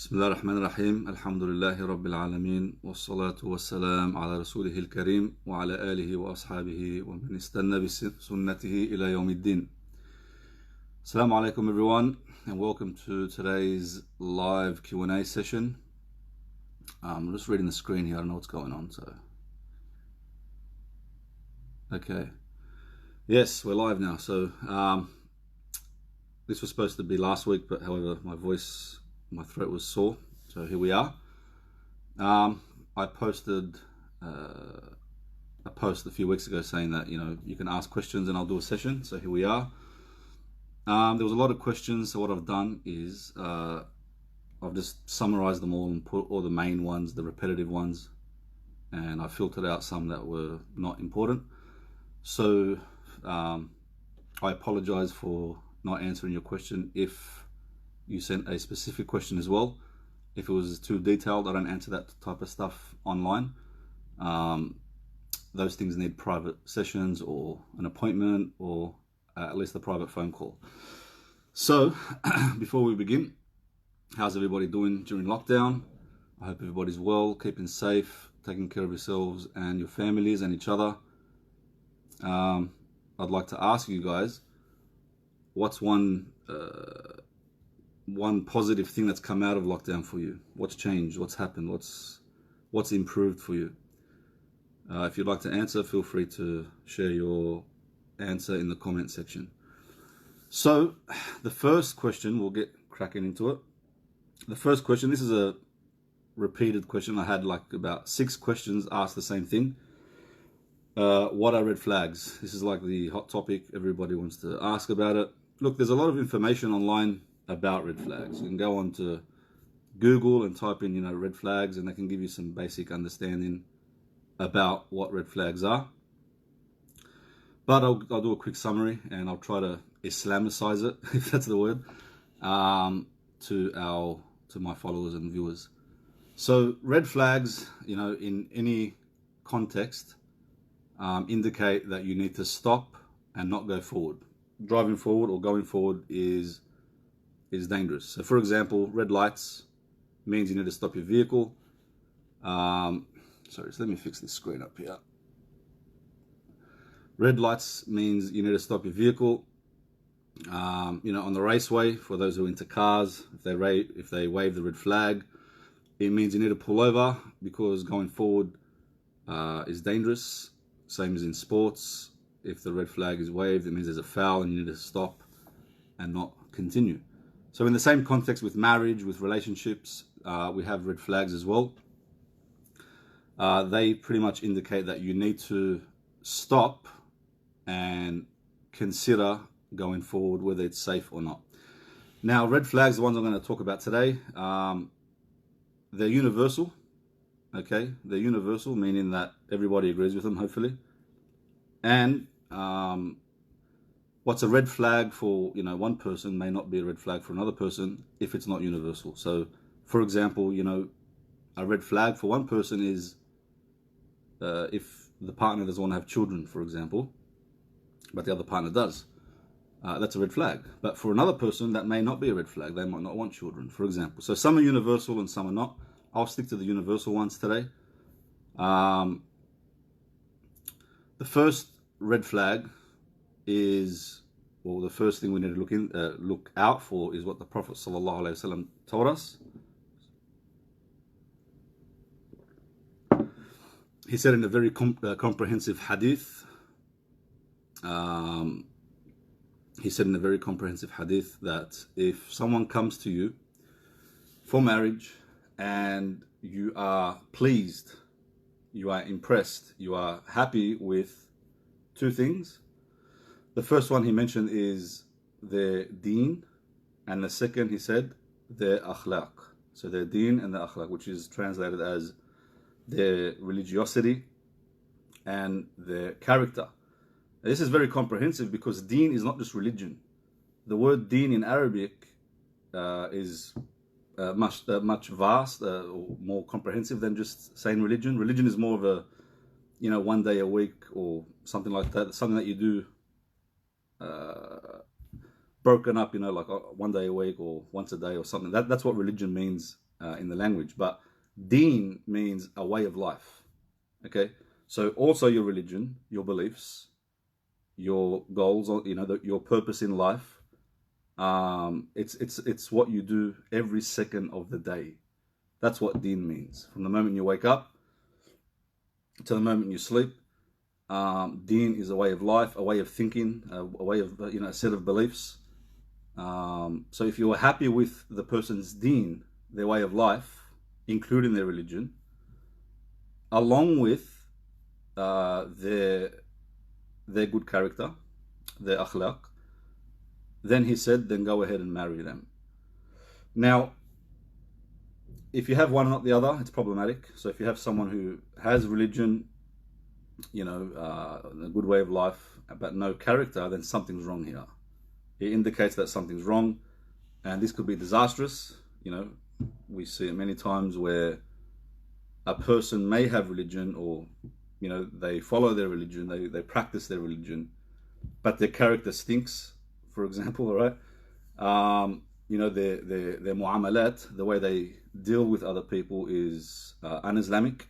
بسم الله الرحمن الرحيم الحمد لله رب العالمين والصلاة والسلام على رسوله الكريم وعلى آله وأصحابه ومن استنى بسنته إلى يوم الدين. Assalamu alaikum everyone, and welcome to today's live Q&A session. I'm just reading the screen here, I don't know what's going on. Okay, yes, we're live now. So this was supposed to be last week, but however my throat was sore, so here we are. I posted a post a few weeks ago saying that you can ask questions and I'll do a session, so here we are. There was a lot of questions, so what I've done is I've just summarized them all and put all the main ones, the repetitive ones, and I filtered out some that were not important. So I apologize for not answering your question if you sent a specific question as well. If it was too detailed, I don't answer that type of stuff online. Those things need private sessions or an appointment or at least a private phone call. So before we begin, how's everybody doing during lockdown? I hope everybody's well, keeping safe, taking care of yourselves and your families and each other. I'd like to ask you guys, what's one positive thing that's come out of lockdown for you? What's changed? What's happened? What's improved for you? If you'd like to answer, feel free to share your answer in the comment section. So the first question, we'll get cracking into it. The first question, this is a repeated question. I had like about 6 questions asked the same thing. What are red flags? This is like the hot topic. Everybody wants to ask about it. Look, there's a lot of information online about red flags. You can go on to Google and type in, red flags, and they can give you some basic understanding about what red flags are. But I'll do a quick summary and I'll try to Islamicize it, if that's the word, to my followers and viewers. So red flags, in any context, indicate that you need to stop and not go forward. Driving forward or going forward is dangerous. So for example, red lights means you need to stop your vehicle. Sorry, so let me fix this screen up here. Red lights means you need to stop your vehicle. On the raceway, for those who are into cars, if they wave the red flag, it means you need to pull over because going forward is dangerous. Same as in sports. If the red flag is waved, it means there's a foul and you need to stop and not continue. So in the same context with marriage, with relationships, we have red flags as well. They pretty much indicate that you need to stop and consider going forward, whether it's safe or not. Now, red flags, the ones I'm going to talk about today, they're universal. Okay, they're universal, meaning that everybody agrees with them, hopefully. And what's a red flag for one person may not be a red flag for another person if it's not universal. So, for example, a red flag for one person is if the partner doesn't want to have children, for example, but the other partner does. That's a red flag. But for another person, that may not be a red flag. They might not want children, for example. So some are universal and some are not. I'll stick to the universal ones today. The first red flag is, the first thing we need to look out for is what the Prophet ﷺ told us. He said in a very comprehensive hadith, that if someone comes to you for marriage and you are pleased, you are impressed, you are happy with 2 things. The first one he mentioned is their deen, and the second he said their akhlaq. So their deen and their akhlaq, which is translated as their religiosity and their character. This is very comprehensive because deen is not just religion. The word deen in Arabic is much vast, or more comprehensive than just saying religion. Religion is more of a, one day a week or something like that. Something that you do broken up, like one day a week or once a day or something. That's what religion means in the language, but deen means a way of life. Okay, so also your religion, your beliefs, your goals, your purpose in life. It's what you do every second of the day. That's what deen means. From the moment you wake up to the moment you sleep, deen is a way of life, a way of thinking, a way of a set of beliefs. So if you are happy with the person's deen, their way of life, including their religion, along with their good character, their akhlaq, then he said, then go ahead and marry them. Now, if you have one and not the other, it's problematic. So if you have someone who has religion, a good way of life, but no character, then something's wrong here. It indicates that something's wrong, and this could be disastrous. We see it many times where a person may have religion, or they follow their religion, they practice their religion, but their character stinks, for example. All right, their muamalat, the way they deal with other people, is un-Islamic,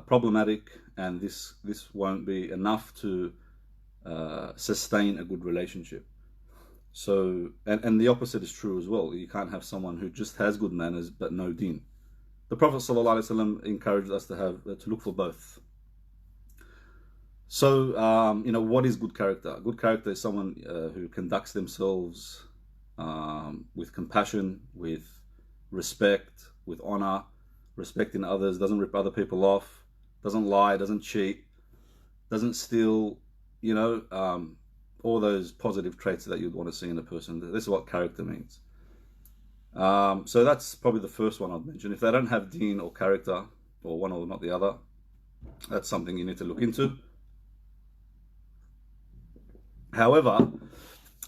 problematic, and this won't be enough to sustain a good relationship. So, and the opposite is true as well. You can't have someone who just has good manners but no deen. The Prophet ﷺ encouraged us to look for both. So, what is good character? Good character is someone who conducts themselves with compassion, with respect, with honor, respecting others, doesn't rip other people off, doesn't lie, doesn't cheat, doesn't steal, all those positive traits that you'd want to see in a person. This is what character means. So that's probably the first one I'd mention. If they don't have deen or character, or one or not the other, that's something you need to look into. However,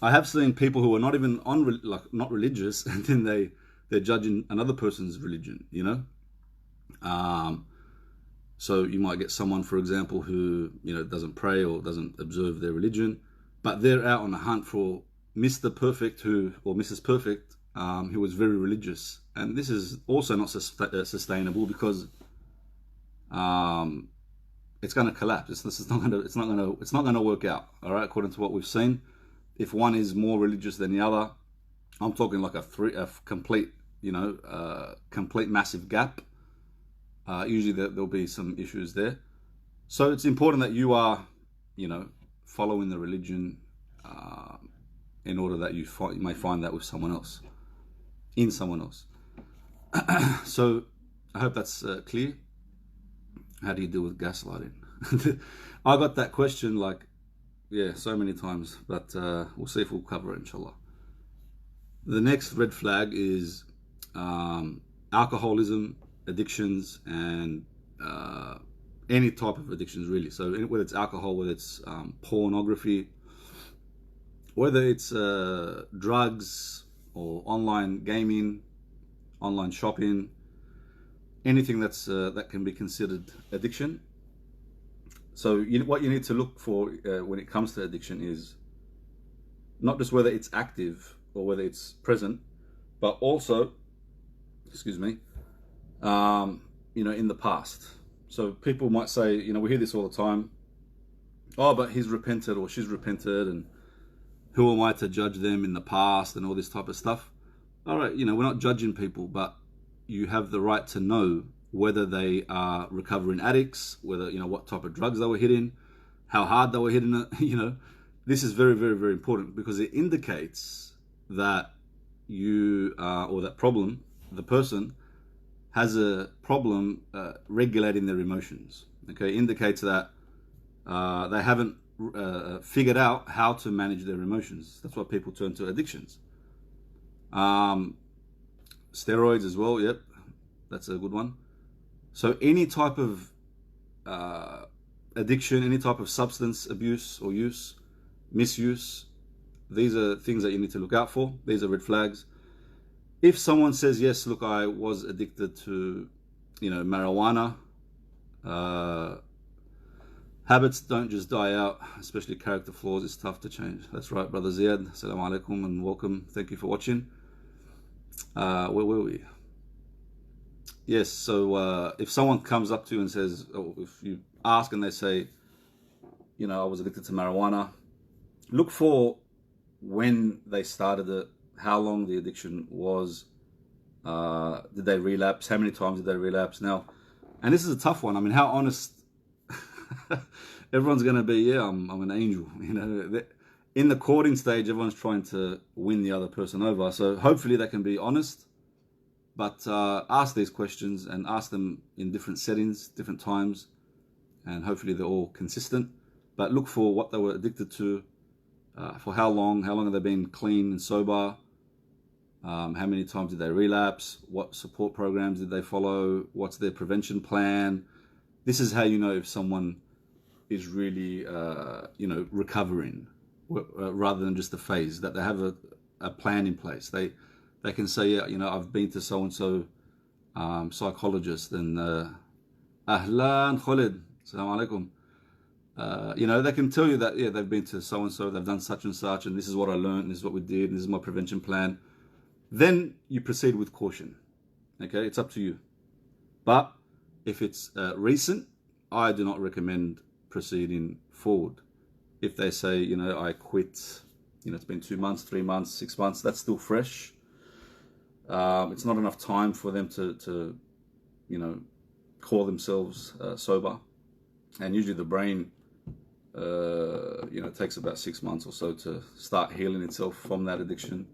I have seen people who are not even not religious, and then they're judging another person's religion. So you might get someone, for example, who doesn't pray or doesn't observe their religion, but they're out on the hunt for Mr. Perfect or Mrs. Perfect, who was very religious, and this is also not sustainable, because it's going to collapse. It's not going to work out. All right, according to what we've seen, if one is more religious than the other, I'm talking like a complete massive gap. Usually there'll be some issues there. So it's important that you are, following the religion, in order that you may find that with someone else, in someone else. So I hope that's clear. How do you deal with gaslighting? I got that question so many times, but we'll see if we'll cover it, inshallah. The next red flag is alcoholism, addictions, and any type of addictions, really. So whether it's alcohol, whether it's pornography, whether it's drugs or online gaming, online shopping, anything that can be considered addiction. So what you need to look for when it comes to addiction is not just whether it's active or whether it's present, but also, in the past. So people might say, we hear this all the time, oh, but he's repented or she's repented, and who am I to judge them in the past, and all this type of stuff. All right, we're not judging people, but you have the right to know whether they are recovering addicts, whether, what type of drugs they were hitting, how hard they were hitting it. This is very, very, very important, because it indicates that or that problem, the person has a problem regulating their emotions. Okay, indicates that they haven't figured out how to manage their emotions. That's why people turn to addictions. Steroids as well, yep, that's a good one. So any type of addiction, any type of substance abuse or use, misuse, these are things that you need to look out for. These are red flags. If someone says, yes, look, I was addicted to, marijuana, habits don't just die out, especially character flaws. It's tough to change. That's right, Brother Ziyad. Assalamu alaikum and welcome. Thank you for watching. Where were we? Yes, so if someone comes up to you and says, or if you ask and they say, I was addicted to marijuana, look for when they started it, how long the addiction was, did they relapse, how many times did they relapse. Now, and this is a tough one. I mean, how honest everyone's going to be. Yeah, I'm an angel. In the courting stage, everyone's trying to win the other person over. So hopefully they can be honest, but ask these questions and ask them in different settings, different times, and hopefully they're all consistent. But look for what they were addicted to, for how long have they been clean and sober, how many times did they relapse, what support programs did they follow, what's their prevention plan. This is how you know if someone is really, recovering, rather than just a phase, that they have a plan in place. They can say, yeah, I've been to so-and-so psychologist, and Ahlan Khalid, Assalamu alaikum. They can tell you that, yeah, they've been to so-and-so, they've done such and such, and this is what I learned, this is what we did, this is my prevention plan. Then you proceed with caution. Okay, it's up to you. But if it's recent, I do not recommend proceeding forward. If they say, I quit, it's been 2 months, 3 months, 6 months, that's still fresh. It's not enough time for them to call themselves sober. And usually the brain, takes about 6 months or so to start healing itself from that addiction.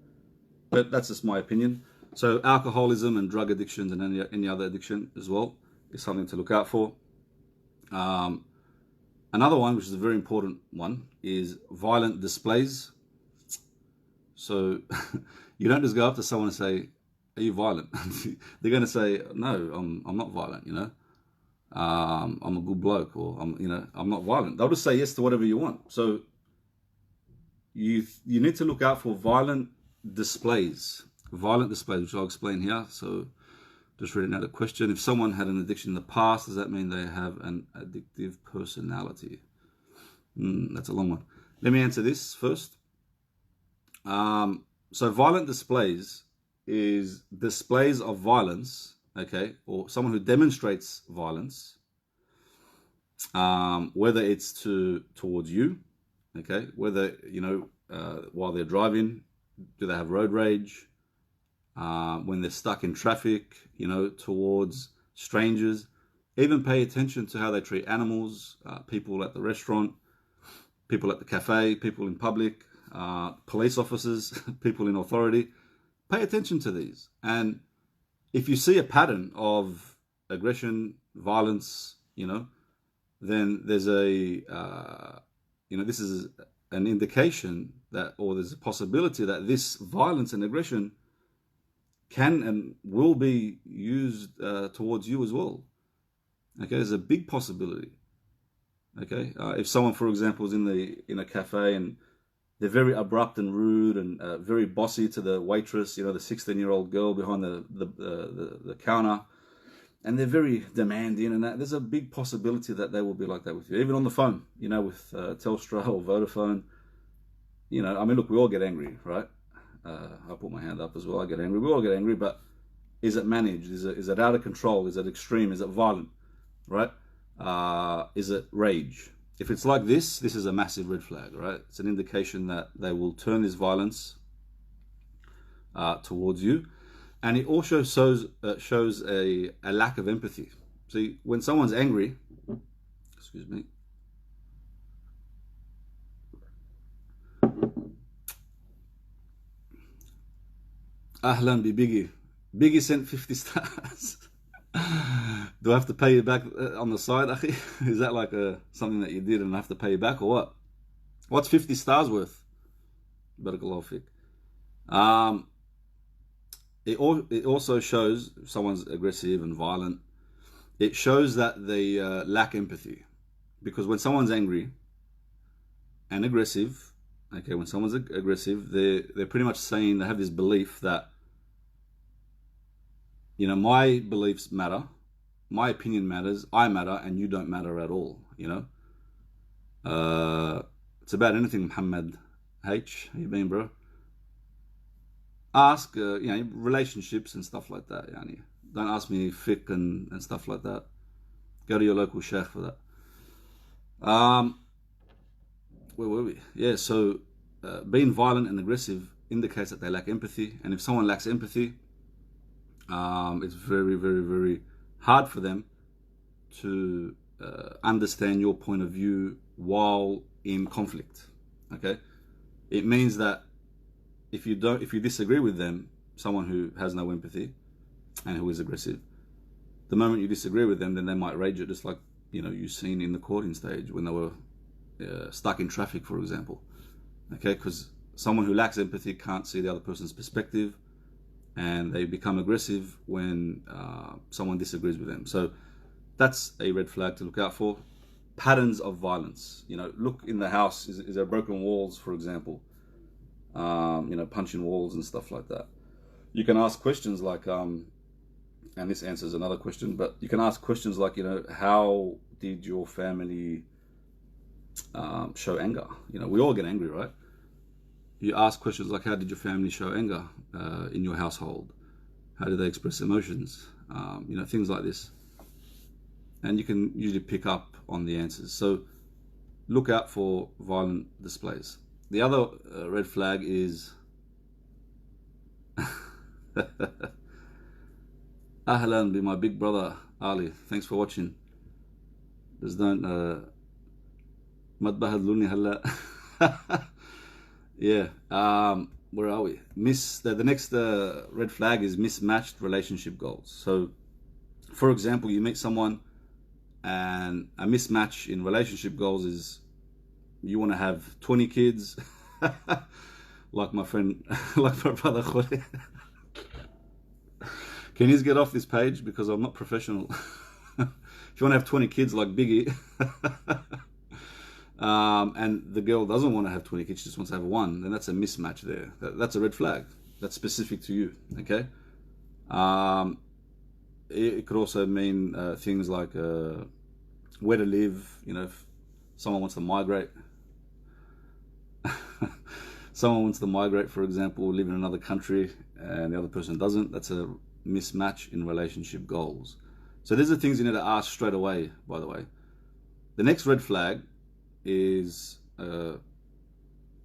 But that's just my opinion. So alcoholism and drug addictions and any other addiction as well is something to look out for. Another one, which is a very important one, is violent displays. So you don't just go up to someone and say, "Are you violent?" They're going to say, "No, I'm not violent. I'm a good bloke," or I'm not violent. They'll just say yes to whatever you want. So you need to look out for violent displays, which I'll explain here. So just reading out the question: if someone had an addiction in the past, does that mean they have an addictive personality? That's a long one. Let me answer this first. So violent displays is displays of violence, okay, or someone who demonstrates violence, whether it's towards you, okay, whether, while they're driving, do they have road rage, when they're stuck in traffic, towards strangers. Even pay attention to how they treat animals, people at the restaurant, people at the cafe, people in public, police officers, people in authority. Pay attention to these. And if you see a pattern of aggression, violence, then there's this is an indication that, or there's a possibility that this violence and aggression can and will be used towards you as well. Okay, there's a big possibility. Okay, if someone, for example, is in a cafe and they're very abrupt and rude and very bossy to the waitress, the 16-year-old girl behind the counter, and they're very demanding, and there's a big possibility that they will be like that with you, even on the phone, with Telstra or Vodafone. Look, we all get angry, right? I put my hand up as well. I get angry. We all get angry, but is it managed? Is it out of control? Is it extreme? Is it violent? Right? Is it rage? If it's like this is a massive red flag, right? It's an indication that they will turn this violence towards you. And it also shows a lack of empathy. See, when someone's angry, excuse me, Ahlan bi Biggie. Biggie sent 50 stars. Do I have to pay you back on the side, Akhi? Is that like something that you did and I have to pay you back, or what? What's 50 stars worth? Barakallahu fiqh. It also shows if someone's aggressive and violent. It shows that they lack empathy. Because when someone's angry and aggressive, okay, when someone's aggressive, they're pretty much saying, they have this belief that, my beliefs matter, my opinion matters, I matter, and you don't matter at all, It's about anything, Muhammad H. How you been, bro? Ask, relationships and stuff like that, yani. Don't ask me fiqh and stuff like that. Go to your local sheikh for that. Where were we? Yeah, so being violent and aggressive indicates that they lack empathy. And if someone lacks empathy, it's very, very, very hard for them to understand your point of view while in conflict. Okay, it means that if you disagree with them, someone who has no empathy and who is aggressive, the moment you disagree with them, then they might rage it, just like you've seen in the courting stage when they were stuck in traffic, for example. Okay, because someone who lacks empathy can't see the other person's perspective, and they become aggressive when someone disagrees with them. So that's a red flag to look out for. Patterns of violence. Look in the house. Is there broken walls, for example? Punching walls and stuff like that. You can ask questions like, and this answers another question, but you can ask questions like, how did your family show anger? We all get angry, right? You ask questions like, how did your family show anger in your household? How do they express emotions? Things like this. And you can usually pick up on the answers. So look out for violent displays. The other red flag is Ahlan, be my big brother Ali. Thanks for watching. Just don't madbahadluni halla. Yeah. Where are we? The next red flag is mismatched relationship goals. So, for example, you meet someone, and a mismatch in relationship goals is you want to have 20 kids, like my friend, like my brother Jorge. Can you get off this page because I'm not professional? If you want to have 20 kids like Biggie, and the girl doesn't want to have 20 kids, she just wants to have one, then that's a mismatch there. That's a red flag. That's specific to you, okay? It could also mean things like where to live. If someone wants to migrate, for example, live in another country, and the other person doesn't, that's a mismatch in relationship goals. So these are things you need to ask straight away, by the way. The next red flag is a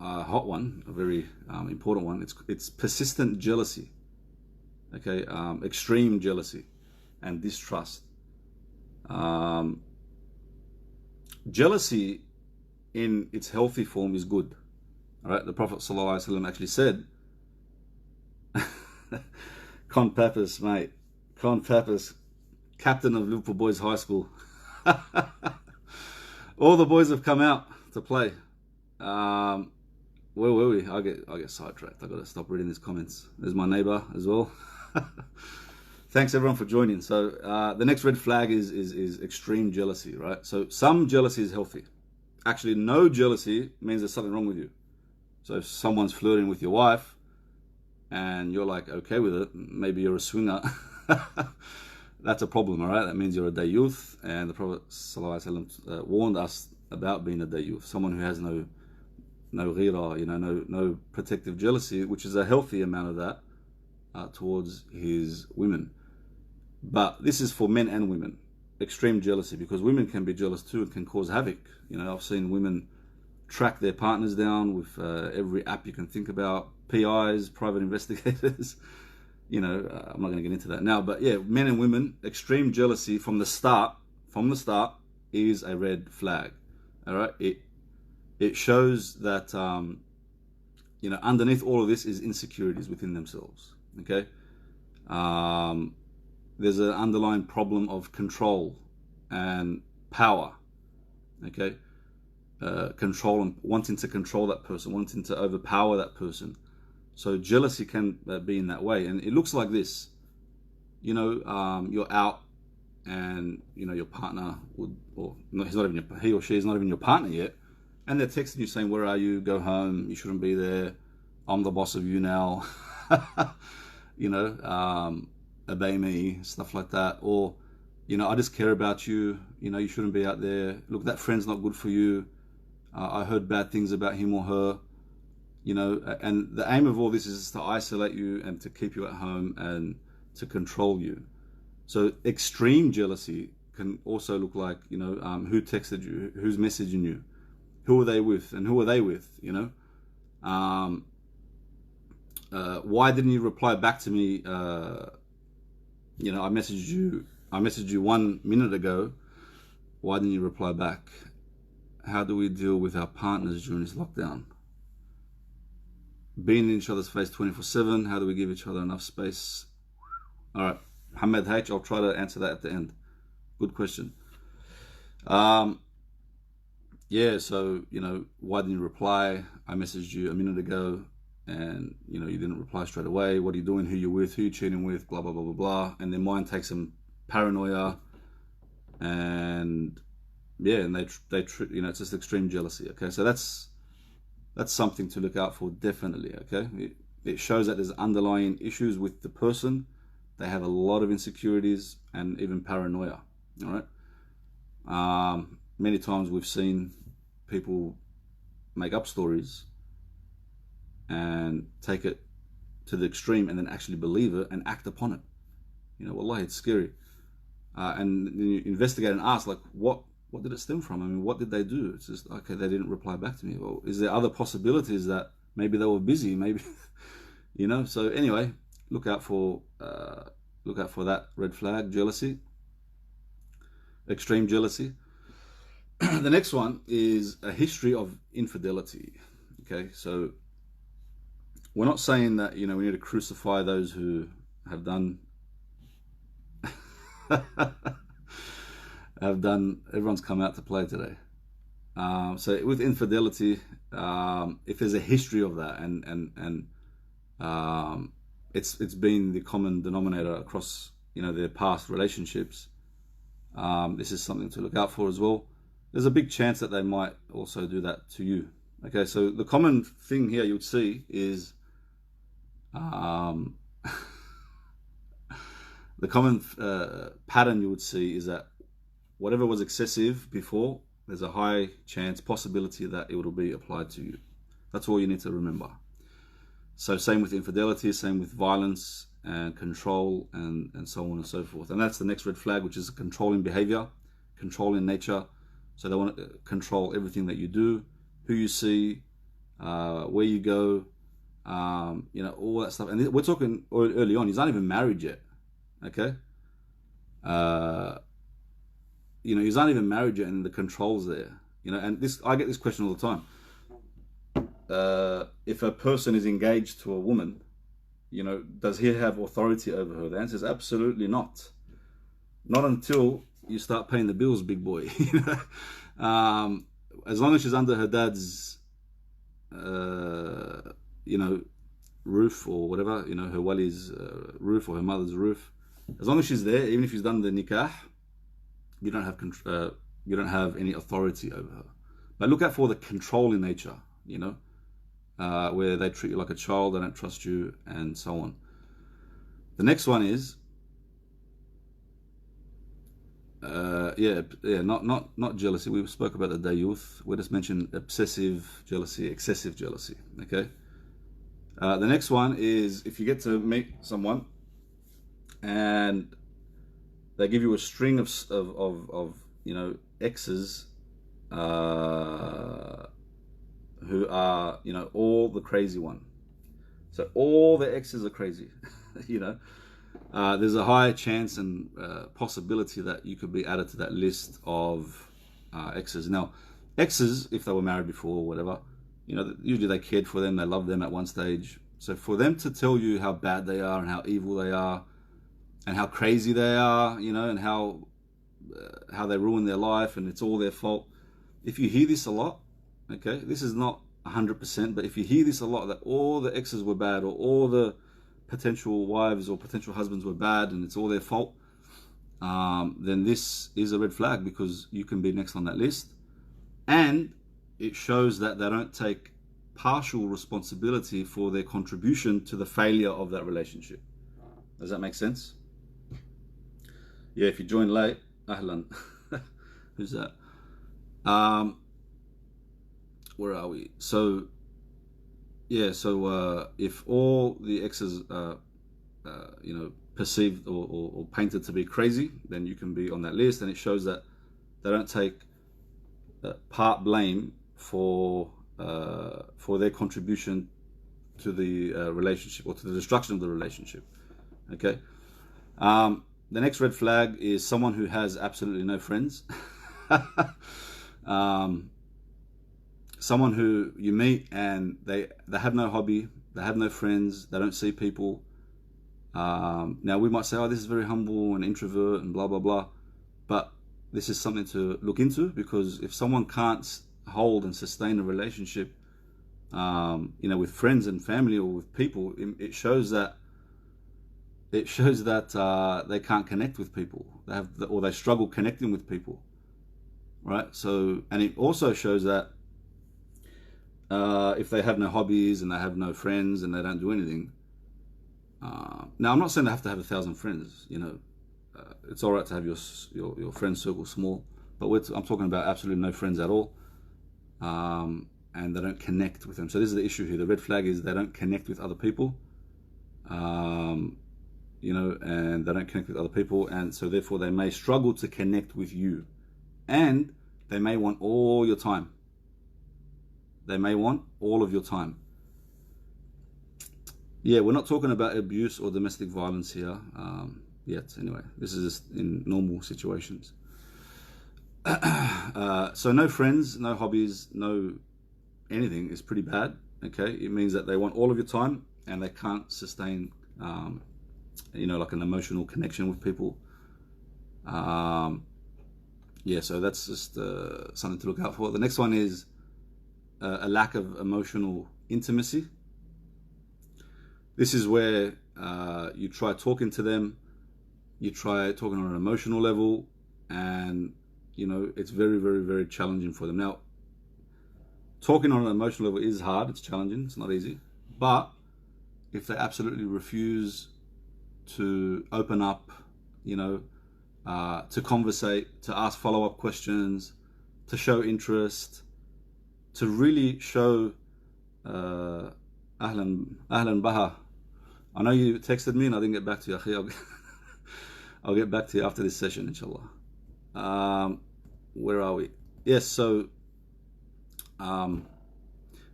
hot one, a very important one. It's persistent jealousy, okay? Extreme jealousy and distrust. Jealousy in its healthy form is good. All right, the Prophet ﷺ actually said, Con Pappas, mate, Con Pappas, captain of Liverpool Boys High School. All the boys have come out to play. Where were we? I get sidetracked. I got to stop reading these comments. There's my neighbor as well. Thanks everyone for joining. So the next red flag is extreme jealousy, right? So some jealousy is healthy. Actually, no jealousy means there's something wrong with you. So if someone's flirting with your wife and you're like okay with it, maybe you're a swinger, that's a problem, all right? That means you're a dayyuth, and the Prophet ﷺ warned us about being a dayyuth, someone who has no ghira, no protective jealousy, which is a healthy amount of that towards his women. But this is for men and women, extreme jealousy, because women can be jealous too and can cause havoc. I've seen women track their partners down with every app you can think about, PIs, private investigators. I'm not going to get into that now, but yeah, men and women, extreme jealousy from the start is a red flag. All right, it shows that underneath all of this is insecurities within themselves. Okay, there's an underlying problem of control and power. Okay, control and wanting to control that person, wanting to overpower that person. So jealousy can be in that way, and it looks like this. You're out, and your partner he or she is not even your partner yet, and they're texting you saying, "Where are you? Go home. You shouldn't be there. I'm the boss of you now." Obey me, stuff like that. Or, I just care about you. You shouldn't be out there. Look, that friend's not good for you. I heard bad things about him or her. And the aim of all this is to isolate you and to keep you at home and to control you. So extreme jealousy can also look like, who texted you, who's messaging you, who are they with, and who are they with, why didn't you reply back to me? I messaged you 1 minute ago. Why didn't you reply back? How do we deal with our partners during this lockdown? Being in each other's face 24/7. How do we give each other enough space? All right, Hamed H. I'll try to answer that at the end. Good question. So why didn't you reply? I messaged you a minute ago, and you didn't reply straight away. What are you doing? Who you with? Who you cheating with? Blah blah blah blah blah. And their mind takes some paranoia, and and it's just extreme jealousy. Okay, so that's something to look out for, definitely. Okay, it shows that there's underlying issues with the person. They have a lot of insecurities and even paranoia. All right. Many times we've seen people make up stories and take it to the extreme and then actually believe it and act upon it. Wallahi, it's scary. And then you investigate and ask, like, what did it stem from? I mean, what did they do? It's just, okay, they didn't reply back to me. Well, is there other possibilities that maybe they were busy? Maybe, So anyway, look out for that red flag, jealousy, extreme jealousy. The next one is a history of infidelity. Okay, so we're not saying that we need to crucify those who have done everyone's come out to play today. So with infidelity, if there's a history of that, and it's been the common denominator across their past relationships, this is something to look out for as well. There's a big chance that they might also do that to you. Okay, so the common thing here you would see is the common pattern you would see is that whatever was excessive before, there's a high possibility that it will be applied to you. That's all you need to remember. So same with infidelity, same with violence and control, and so on and so forth. And that's the next red flag, which is a controlling behavior, controlling nature. So they want to control everything that you do, who you see, where you go, all that stuff. And we're talking early on. He's not even married yet. Okay. He's not even married yet, and the control's there. And I get this question all the time. If a person is engaged to a woman, does he have authority over her? The answer is absolutely not. Not until you start paying the bills, big boy. As long as she's under her dad's, roof or whatever, her wali's roof or her mother's roof. As long as she's there, even if she's done the nikah, you don't have any authority over her. But look out for the controlling nature, where they treat you like a child, they don't trust you, and so on. The next one is, not jealousy. We spoke about the dayuth. We just mentioned obsessive jealousy, excessive jealousy. Okay. The next one is if you get to meet someone and they give you a string of exes who are all the crazy one. So all the exes are crazy. There's a high chance and possibility that you could be added to that list of exes. Now, exes, if they were married before or whatever, usually they cared for them, they loved them at one stage. So for them to tell you how bad they are and how evil they are and how crazy they are, and how they ruin their life and it's all their fault. If you hear this a lot, okay, this is not 100%, but if you hear this a lot, that all the exes were bad or all the potential wives or potential husbands were bad and it's all their fault, then this is a red flag, because you can be next on that list. And it shows that they don't take partial responsibility for their contribution to the failure of that relationship. Does that make sense? Yeah, if you join late, ahlan. Who's that? Where are we? So if all the exes are, perceived or painted to be crazy, then you can be on that list. And it shows that they don't take part blame for their contribution to the relationship or to the destruction of the relationship. Okay. The next red flag is someone who has absolutely no friends. Someone who you meet and they have no hobby, they have no friends, they don't see people. Now we might say, oh, this is very humble and introvert and blah, blah, blah. But this is something to look into, because if someone can't hold and sustain a relationship, with friends and family or with people, it shows that they can't connect with people. They struggle connecting with people, right? So, and it also shows that if they have no hobbies and they have no friends and they don't do anything. Now, I'm not saying they have to have 1,000 friends. It's all right to have your friend circle small, but I'm talking about absolutely no friends at all, and they don't connect with them. So this is the issue here. The red flag is they don't connect with other people, and they don't connect with other people, and so therefore they may struggle to connect with you, and they may want all your time. They may want all of your time. Yeah, we're not talking about abuse or domestic violence here yet. Anyway, this is just in normal situations. So no friends, no hobbies, no anything is pretty bad. Okay, it means that they want all of your time and they can't sustain, like an emotional connection with people. So that's just something to look out for. The next one is a lack of emotional intimacy. This is where you try talking to them, you try talking on an emotional level, and it's very, very, very challenging for them. Now, talking on an emotional level is hard, it's challenging, it's not easy. But if they absolutely refuse to open up, to conversate, to ask follow-up questions, to show interest, to really show Ahlan Baha. I know you texted me and I didn't get back to you, Akhi. I'll get back to you after this session, inshallah. Where are we? Yes, so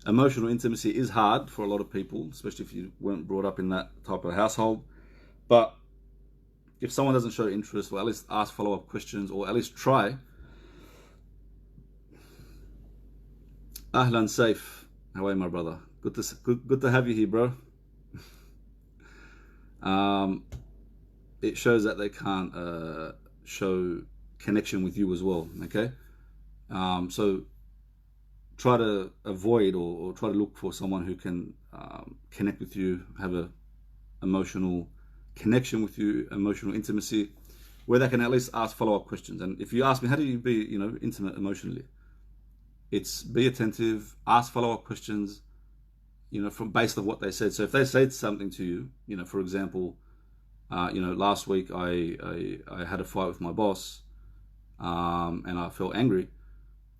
emotional intimacy is hard for a lot of people, especially if you weren't brought up in that type of household. But if someone doesn't show interest, or at least ask follow-up questions, or at least try. Ahlan Saif, how are you, my brother? Good to have you here, bro. It shows that they can't show connection with you as well. Okay, so try to avoid or try to look for someone who can connect with you, have a emotional connection with you, emotional intimacy, where they can at least ask follow-up questions. And if you ask me, how do you be, intimate emotionally? It's be attentive, ask follow-up questions, from based on what they said. So if they said something to you, for example, last week I had a fight with my boss, and I felt angry.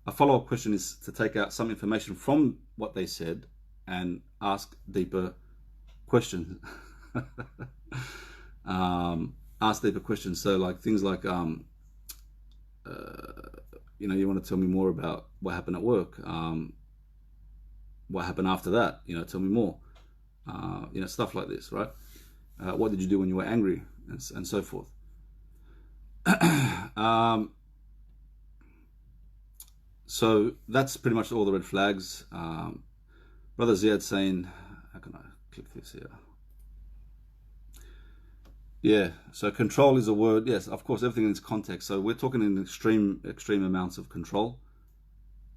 A follow-up question is to take out some information from what they said and ask deeper questions. Ask deeper questions. So like things like, you want to tell me more about what happened at work. What happened after that? Tell me more. Stuff like this, right? What did you do when you were angry, and so forth. So that's pretty much all the red flags. Brother Ziad saying, how can I click this here? Yeah, so control is a word. Yes, of course, everything in its context. So we're talking in extreme amounts of control.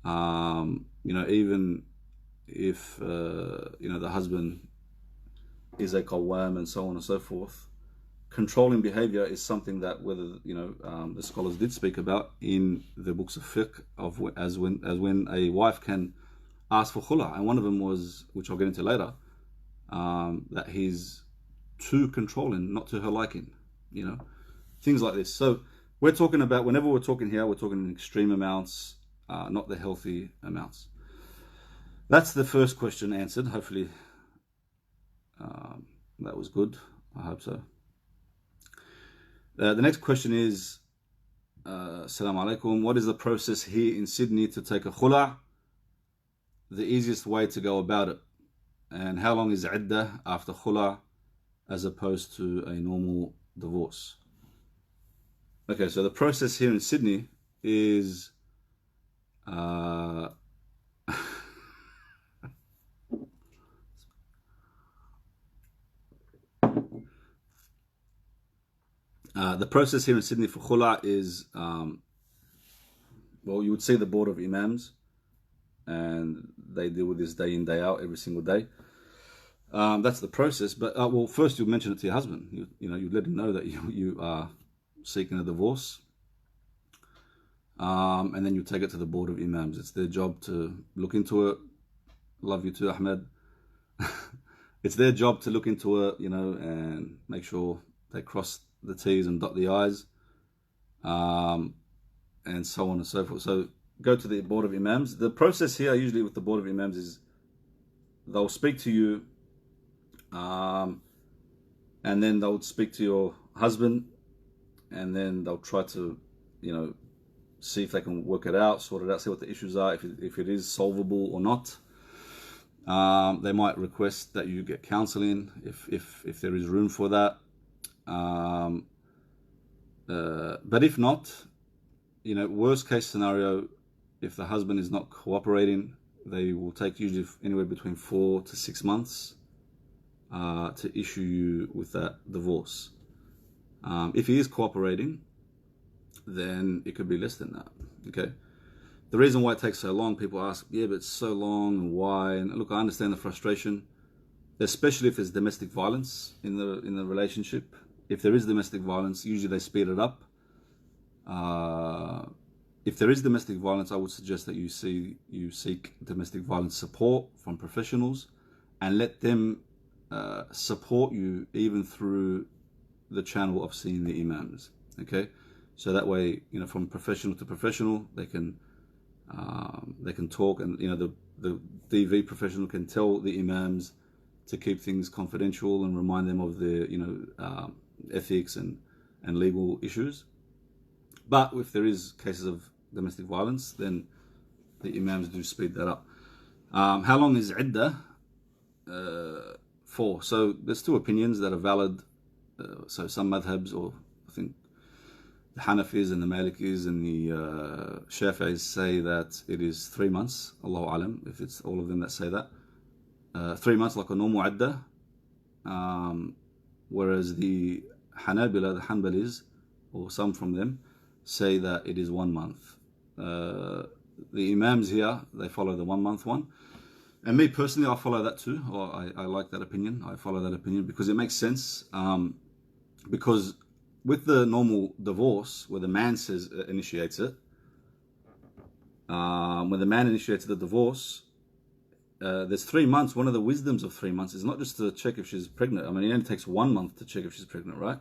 Even if the husband is a qawwam and so on and so forth, controlling behavior is something that the scholars did speak about in the books of fiqh as when a wife can ask for khula, and one of them was, which I'll get into later, that he's too controlling, not to her liking, things like this. So we're talking about, whenever we're talking here, we're talking in extreme amounts, not the healthy amounts. That's the first question answered. Hopefully that was good. I hope so. The next question is, Assalamu alaikum, what is the process here in Sydney to take a khula? The easiest way to go about it. And how long is idda after khula as opposed to a normal divorce? Okay, so the process here in Sydney is the process here in Sydney for khula is, well, you would see the board of imams, and they deal with this day in, day out, every single day. That's the process. But well, first you mention it to your husband. You let him know that you are seeking a divorce, and then you take it to the board of imams. It's their job to look into it. Love you too, Ahmed. It's their job to look into it, and make sure they cross the T's and dot the I's, and so on and so forth. So go to the board of imams. The process here usually with the board of imams is they'll speak to you, and then they'll speak to your husband, and then they'll try to, see if they can work it out, sort it out, see what the issues are, if it is solvable or not. They might request that you get counseling if there is room for that. But if not, worst case scenario, if the husband is not cooperating, they will take usually anywhere between 4 to 6 months to issue you with that divorce. If he is cooperating, then it could be less than that. Okay. The reason why it takes so long, people ask, yeah, but it's so long, and why? And look, I understand the frustration, especially if there's domestic violence in the relationship. If there is domestic violence, usually they speed it up. If there is domestic violence, I would suggest that you seek domestic violence support from professionals, and let them support you even through the channel of seeing the imams. Okay, so that way, from professional to professional, they can talk, and the DV professional can tell the imams to keep things confidential and remind them of their ethics and legal issues. But if there is cases of domestic violence, then the imams do speed that up. How long is idda for? So there's two opinions that are valid. So some madhabs, or I think the Hanafis and the Malikis and the Shafi'is say that it is 3 months. Allahu alam, if it's all of them that say that. 3 months like a normal idda. Whereas the Hanabila, the Hanbalis, or some from them, say that it is 1 month. The imams here, they follow the 1 month one. And me personally, I follow that too. Or I like that opinion. I follow that opinion because it makes sense. Because with the normal divorce, where the man initiates it, when the man initiates the divorce, there's 3 months. One of the wisdoms of 3 months is not just to check if she's pregnant. I mean, it only takes 1 month to check if she's pregnant, right?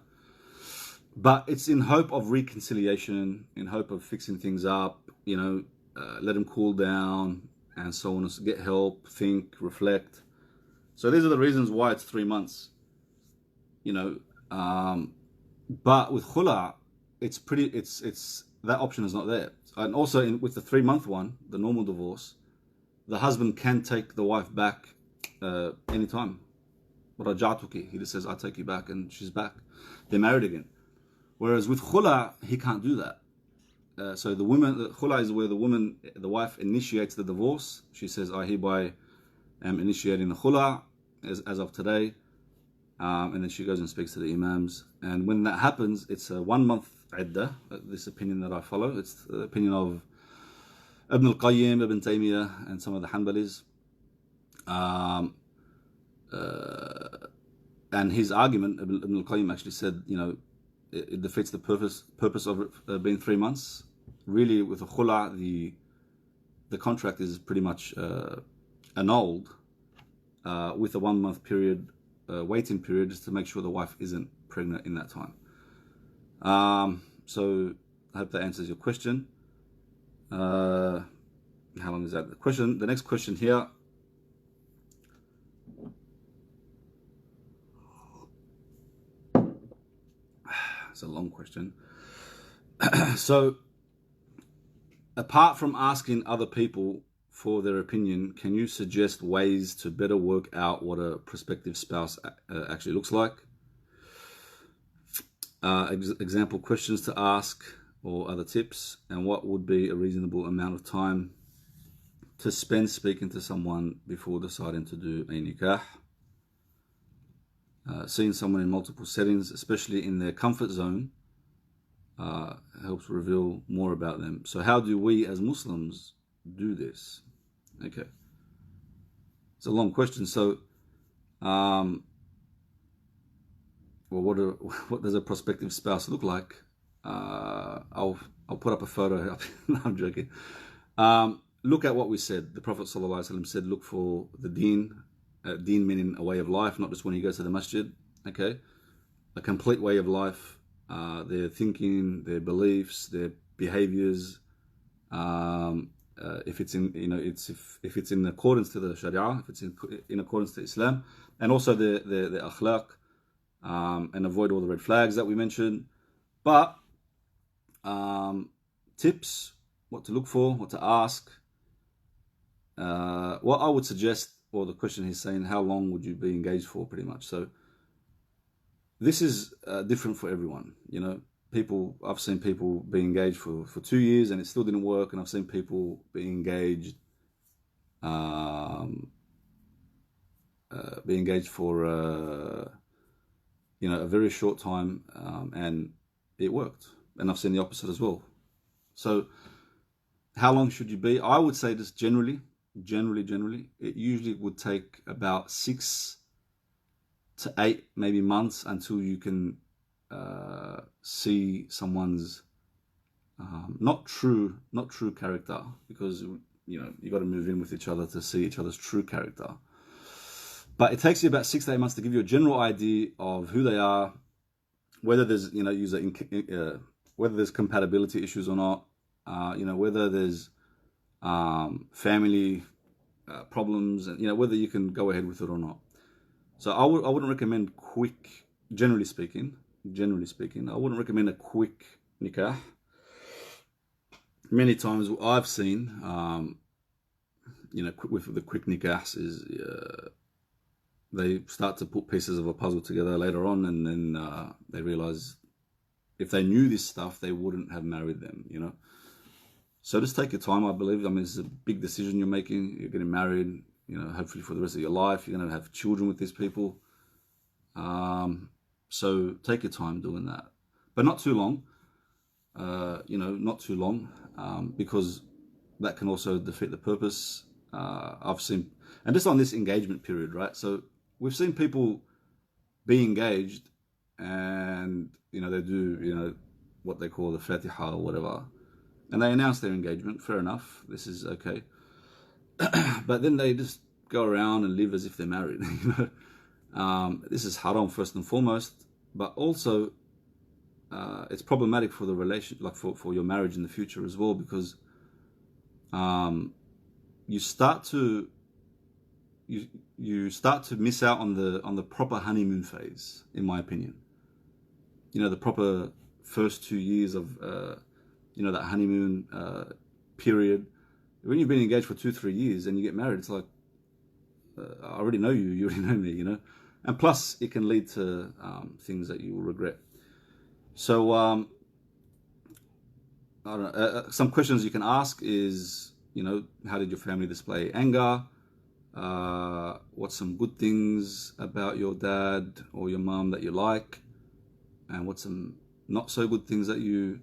But it's in hope of reconciliation, in hope of fixing things up, let them cool down, and so on, get help, think, reflect. So these are the reasons why it's 3 months, but with khula, it's that option is not there. And also with the 3 month one, the normal divorce, the husband can take the wife back anytime. Raja'tuki, he just says, I'll take you back, and she's back. They're married again. Whereas with khula, he can't do that. So the khula is where the wife initiates the divorce. She says, I hereby am initiating the khula as of today. And then she goes and speaks to the imams. And when that happens, it's a 1 month idda, this opinion that I follow. It's the opinion of Ibn al-Qayyim, Ibn Taymiyyah, and some of the Hanbalis. And his argument, Ibn al-Qayyim actually said, it defeats the purpose of it being 3 months. Really, with a khula, the contract is pretty much annulled with a 1 month period, waiting period, just to make sure the wife isn't pregnant in that time. So I hope that answers your question. How long is that? The next question here. It's a long question. So, apart from asking other people for their opinion, can you suggest ways to better work out what a prospective spouse actually looks like? Example questions to ask or other tips, and what would be a reasonable amount of time to spend speaking to someone before deciding to do a nikah? Seeing someone in multiple settings, especially in their comfort zone, helps reveal more about them. So how do we as Muslims do this? Okay. It's a long question. So, well, what does a prospective spouse look like? I'll put up a photo. No, I'm joking. Look at what we said. The Prophet ﷺ said, look for the deen. Deen meaning a way of life, not just when you go to the masjid. Okay, a complete way of life. Their thinking, their beliefs, their behaviors. If it's in, if it's in accordance to the Sharia, if it's in accordance to Islam, and also the akhlaq, and avoid all the red flags that we mentioned. But tips, what to look for, what to ask. What I would suggest, or the question he's saying, how long would you be engaged for, pretty much. So this is different for everyone. I've seen people be engaged for 2 years and it still didn't work, and I've seen people be engaged for a very short time, and it worked. And I've seen the opposite as well. So how long should you be? I would say just generally, it usually would take about 6 to 8 maybe months until you can see someone's not true character, because you got to move in with each other to see each other's true character. But it takes you about 6 to 8 months to give you a general idea of who they are, whether there's whether there's compatibility issues or not, whether there's family problems, and whether you can go ahead with it or not. So I wouldn't recommend quick. Generally speaking, I wouldn't recommend a quick nikah. Many times I've seen, with the quick nikahs is they start to put pieces of a puzzle together later on, and then they realize if they knew this stuff, they wouldn't have married them. So just take your time, I believe. I mean, it's a big decision you're making. You're getting married, hopefully for the rest of your life. You're going to have children with these people. So take your time doing that. But not too long. Not too long, because that can also defeat the purpose. I've seen, and just on this engagement period, right? So we've seen people be engaged and, they do, what they call the Fatiha or whatever. And they announce their engagement, fair enough, this is okay. But then they just go around and live as if they're married. This is haram first and foremost, but also it's problematic for the relation, like for your marriage in the future as well, because you start to miss out on the proper honeymoon phase, in my opinion. The proper first 2 years of that honeymoon period. When you've been engaged for 2-3 years and you get married, it's like, I already know you already know me, and plus it can lead to things that you will regret. So I don't know, some questions you can ask is, how did your family display anger? What's some good things about your dad or your mom that you like? And what's some not so good things that you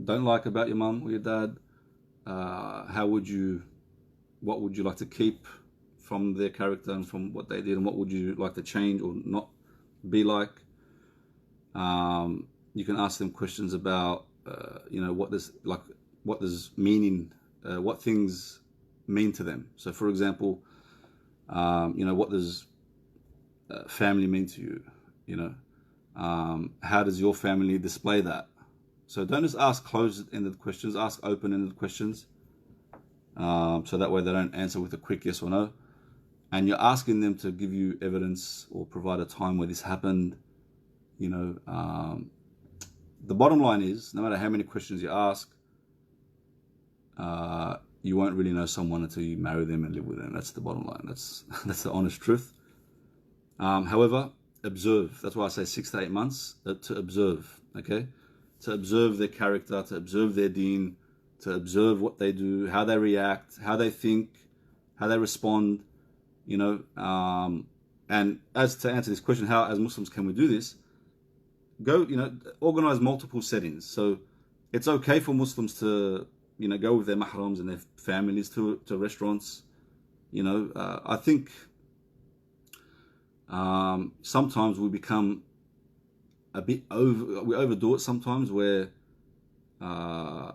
don't like about your mom or your dad? What would you like to keep from their character and from what they did, and what would you like to change or not be like? You can ask them questions about, what things mean to them. So, for example, what does family mean to you? How does your family display that? So don't just ask closed-ended questions, ask open-ended questions. So that way they don't answer with a quick yes or no. And you're asking them to give you evidence or provide a time where this happened, the bottom line is, no matter how many questions you ask, you won't really know someone until you marry them and live with them. That's the bottom line. That's the honest truth. However, observe. That's why I say 6 to 8 months to observe. Okay, to observe their character, to observe their deen, to observe what they do, how they react, how they think, how they respond. You know, and as to answer this question, how as Muslims can we do this? Go, organize multiple settings. So it's okay for Muslims to, go with their mahrams and their families to restaurants. I think sometimes we become a bit we overdo it sometimes where, the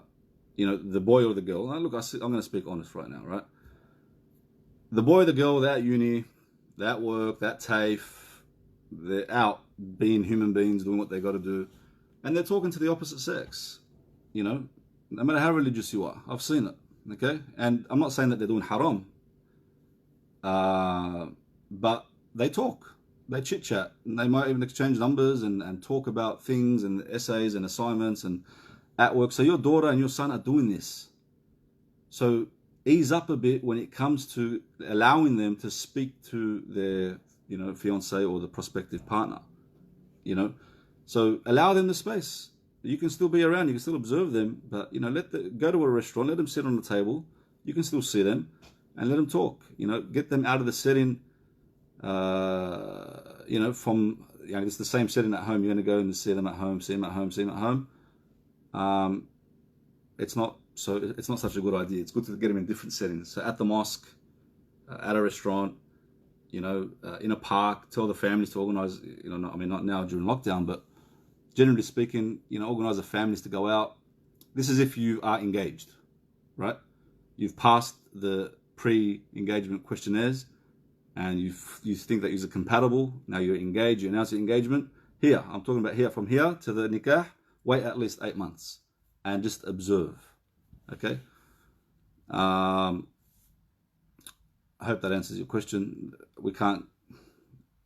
boy or the girl, look, I'm going to speak honest right now, right? The boy or the girl, they're at uni, they're at work, they're at TAFE, they're out being human beings, doing what they got to do, and they're talking to the opposite sex, no matter how religious you are. I've seen it, okay? And I'm not saying that they're doing haram, but they talk, they chit-chat, and they might even exchange numbers and talk about things and essays and assignments and at work. So your daughter and your son are doing this. So ease up a bit when it comes to allowing them to speak to their, fiance or the prospective partner, So allow them the space. You can still be around, you can still observe them, but, go to a restaurant, let them sit on the table. You can still see them and let them talk, get them out of the setting, from, it's the same setting at home. You're going to go and see them at home, see them at home, see them at home. It's not such a good idea. It's good to get them in different settings. So at the mosque, at a restaurant, in a park, tell the families to organize, not now during lockdown, but generally speaking, organize the families to go out. This is if you are engaged, right? You've passed the pre-engagement questionnaires and you think that you're compatible. Now you're engaged, you announce your engagement. Here, I'm talking about here, from here to the nikah, wait at least 8 months and just observe. Okay. I hope that answers your question. We can't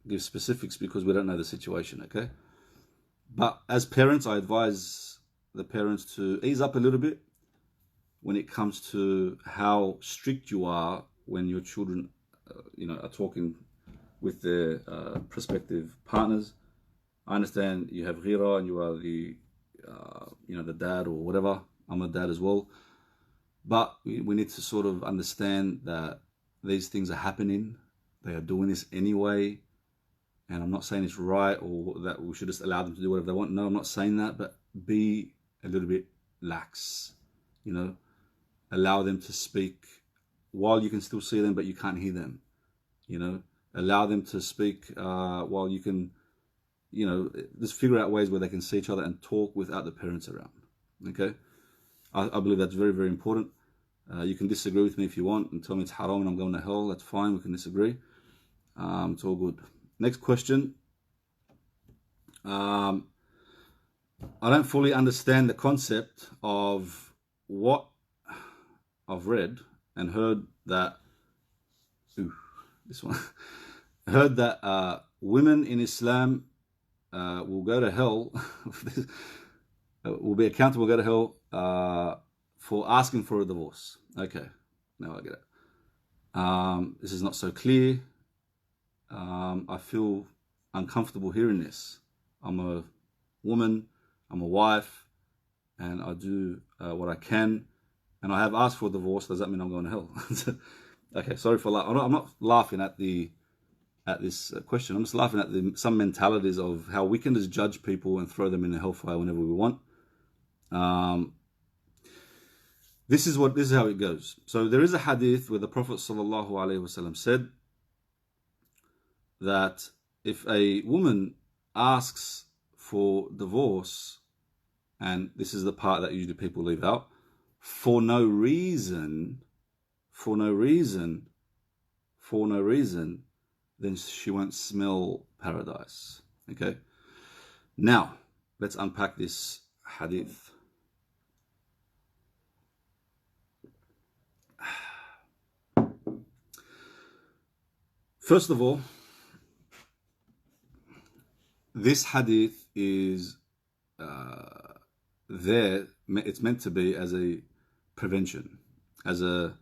give specifics because we don't know the situation. Okay. But as parents, I advise the parents to ease up a little bit when it comes to how strict you are when your children, are talking with their prospective partners. I understand you have ghira and you are the, the dad or whatever. I'm a dad as well. But we need to sort of understand that these things are happening. They are doing this anyway. And I'm not saying it's right or that we should just allow them to do whatever they want. No, I'm not saying that. But be a little bit lax. Allow them to speak while you can still see them, but you can't hear them. Allow them to speak while you can, just figure out ways where they can see each other and talk without the parents around. Okay? I believe that's very, very important. You can disagree with me if you want and tell me it's haram and I'm going to hell. That's fine. We can disagree. It's all good. Next question. I don't fully understand the concept of what I've read and heard that. This one. Heard that women in Islam will go to hell. Will be accountable, go to hell for asking for a divorce. Okay, now I get it. This is not so clear. I feel uncomfortable hearing this. I'm a woman, I'm a wife, and I do what I can, and I have asked for a divorce. Does that mean I'm going to hell? Okay, sorry for laughing. I'm not laughing at this question. I'm just laughing at some mentalities of how we can just judge people and throw them in the hellfire whenever we want. This is how it goes. So there is a hadith where the Prophet ﷺ said that if a woman asks for divorce, and this is the part that usually people leave out, for no reason, then she won't smell paradise. Okay? Now, let's unpack this hadith. First of all, this hadith is there, it's meant to be as a prevention, as a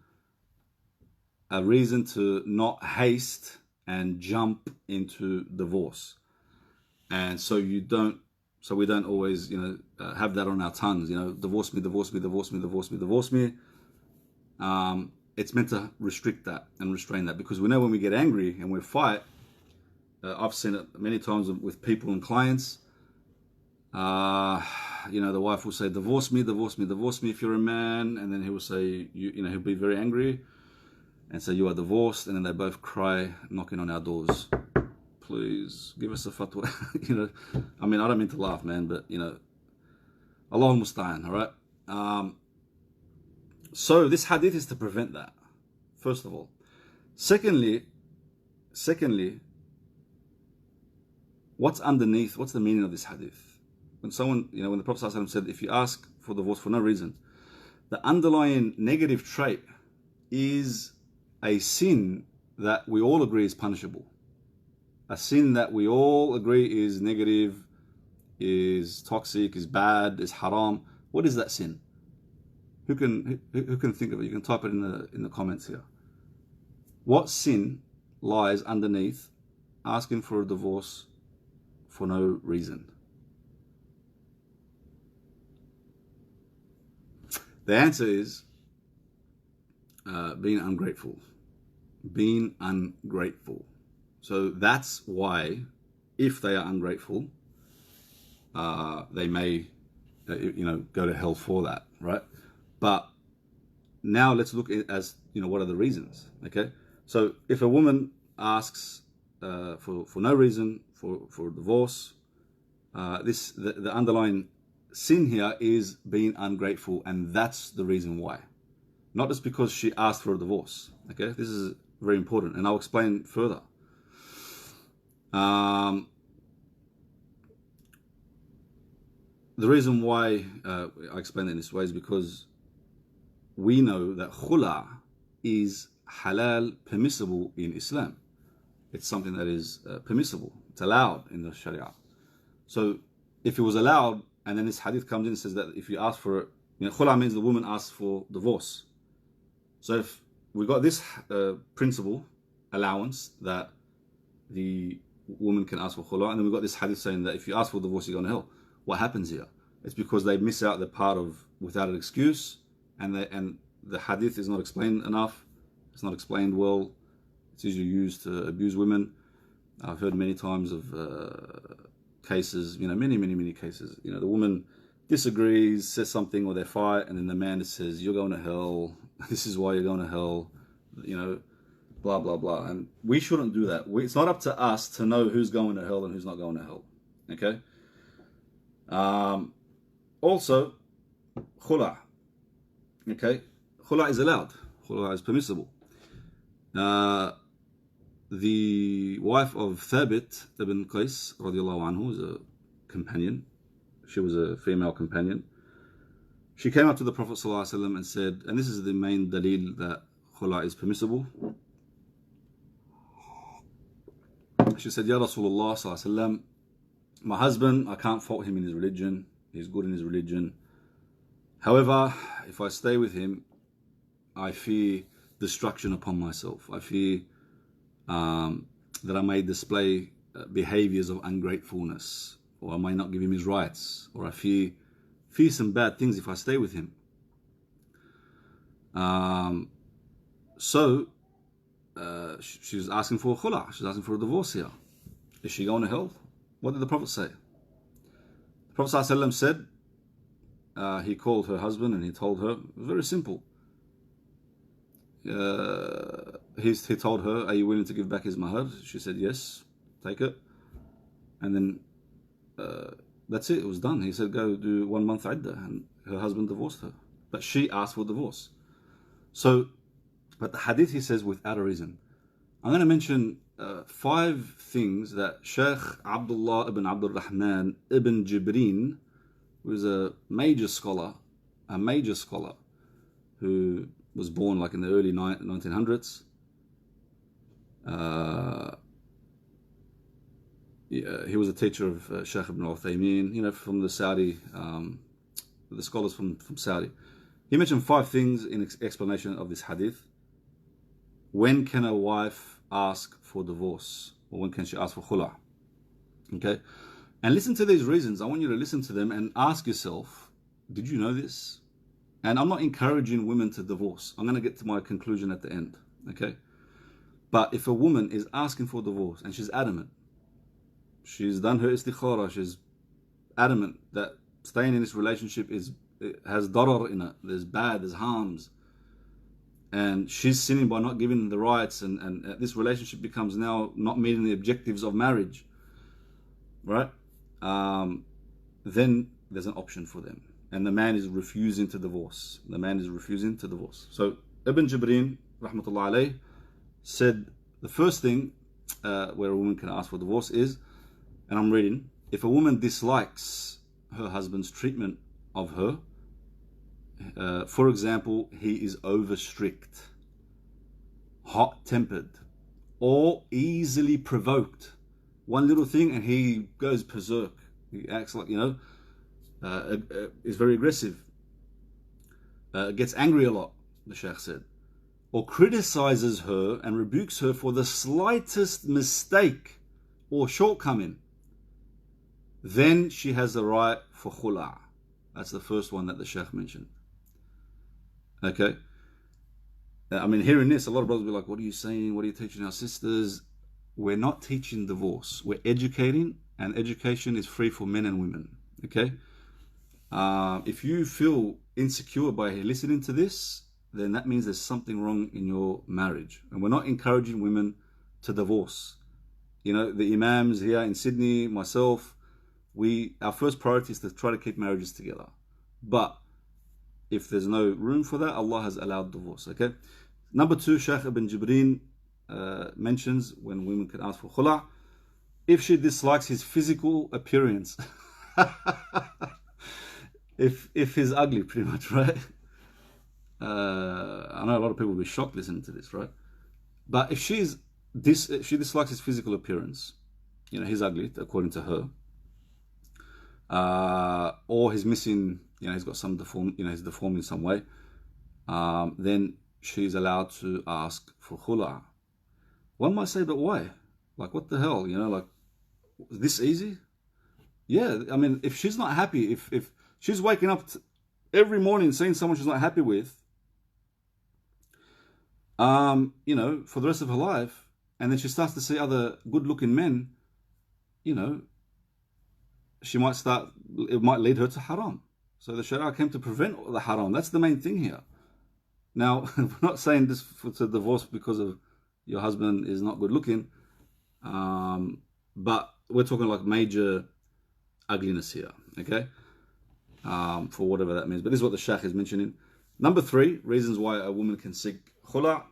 reason to not haste and jump into divorce. And so we don't always, have that on our tongues, divorce me, divorce me, divorce me, divorce me, divorce me. It's meant to restrict that and restrain that, because we know when we get angry and we fight, I've seen it many times with people and clients. The wife will say, divorce me, divorce me, divorce me if you're a man. And then he will say, he'll be very angry and say, you are divorced. And then they both cry, knocking on our doors. Please give us a fatwa. I don't mean to laugh, man, but Allah musta'an, all right? So this hadith is to prevent that, first of all. Secondly, what's underneath? What's the meaning of this hadith? When when the Prophet ﷺ said, if you ask for divorce for no reason, the underlying negative trait is a sin that we all agree is punishable. A sin that we all agree is negative, is toxic, is bad, is haram. What is that sin? Who can think of it? You can type it in the comments here. What sin lies underneath asking for a divorce for no reason? The answer is being ungrateful. Being ungrateful. So that's why, if they are ungrateful, they may, go to hell for that, right? But now let's look at as what are the reasons? Okay, so if a woman asks for no reason for a divorce, the underlying sin here is being ungrateful, and that's the reason why. Not just because she asked for a divorce. Okay, this is very important, and I'll explain further. The reason why I explain it in this way is because we know that khula is halal, permissible in Islam. It's something that is permissible. It's allowed in the Sharia. So if it was allowed, and then this hadith comes in and says that if you ask for it, khula means the woman asks for divorce. So if we got this principle, allowance, that the woman can ask for khula, and then we've got this hadith saying that if you ask for divorce, you're going to hell. What happens here? It's because they miss out the part of without an excuse, and the hadith is not explained enough. It's not explained well. It's usually used to abuse women. I've heard many times of cases, many cases. The woman disagrees, says something, or they fight, and then the man says, you're going to hell. This is why you're going to hell. Blah, blah, blah. And we shouldn't do that. It's not up to us to know who's going to hell and who's not going to hell. Okay? Also, khula. Okay? Khula is allowed. Khula is permissible. The wife of Thabit ibn Qais radiallahu anhu is a companion. She was a female companion. She came up to the Prophet ﷺ and said, and this is the main dalil that khula is permissible. She said, Ya Rasulullah ﷺ, my husband, I can't fault him in his religion. He's good in his religion. However, if I stay with him, I fear destruction upon myself. I fear that I may display behaviors of ungratefulness, or I may not give him his rights, or I fear some bad things if I stay with him. So she's asking for a khula. She's asking for a divorce here. Is she going to hell? What did the Prophet say? The Prophet ﷺ said, he called her husband and he told her, it was very simple. He told her, are you willing to give back his mahar? She said, yes, take it. And then that's it, it was done. He said, go do 1 month iddah, and her husband divorced her. But she asked for divorce. So, but the hadith, he says, without a reason. I'm going to mention 5 things that Sheikh Abdullah ibn Abdul Rahman ibn Jibreen, who is a major scholar who was born like in the early 1900s. He was a teacher of Sheikh ibn Uthaymeen, from the Saudi the scholars from Saudi. He mentioned 5 things in explanation of this hadith. When can a wife ask for divorce? Or when can she ask for khula? Okay? And listen to these reasons. I want you to listen to them and ask yourself, did you know this? And I'm not encouraging women to divorce. I'm going to get to my conclusion at the end. Okay? But if a woman is asking for divorce and she's adamant, she's done her istikhara, she's adamant that staying in this relationship has darar in it, there's bad, there's harms, and she's sinning by not giving the rights, and this relationship becomes now not meeting the objectives of marriage, right? Then there's an option for them, and the man is refusing to divorce. So Ibn Jibrin, rahmatullah alayh, said the first thing where a woman can ask for divorce is, and I'm reading, if a woman dislikes her husband's treatment of her, for example, he is over strict, hot-tempered, or easily provoked. One little thing and he goes berserk. He acts like, is very aggressive. Gets angry a lot, the Shaykh said. Or criticizes her and rebukes her for the slightest mistake or shortcoming. Then she has the right for khula. That's the first one that the Shaykh mentioned. Okay? I mean, hearing this, a lot of brothers will be like, what are you saying? What are you teaching our sisters? We're not teaching divorce. We're educating, and education is free for men and women. Okay? If you feel insecure by listening to this, then that means there's something wrong in your marriage. And we're not encouraging women to divorce. The imams here in Sydney, myself, our first priority is to try to keep marriages together. But if there's no room for that, Allah has allowed divorce. Okay. Number 2, Shaykh Ibn Jibrin mentions when women can ask for khula, if she dislikes his physical appearance. if he's ugly, pretty much, right? I know a lot of people will be shocked listening to this, right? But if she dislikes his physical appearance, he's ugly according to her, or he's missing, he's got some he's deformed in some way, then she's allowed to ask for khula. One might say, but why? Like, what the hell? Like, this easy? Yeah, I mean, if she's not happy, if she's waking up every morning seeing someone she's not happy with, for the rest of her life, and then she starts to see other good-looking men, it might lead her to haram. So the Sharia came to prevent the haram. That's the main thing here. Now, we're not saying this to divorce because of your husband is not good looking, but we're talking like major ugliness here, okay? For whatever that means. But this is what the Shaykh is mentioning. Number 3, reasons why a woman can seek khula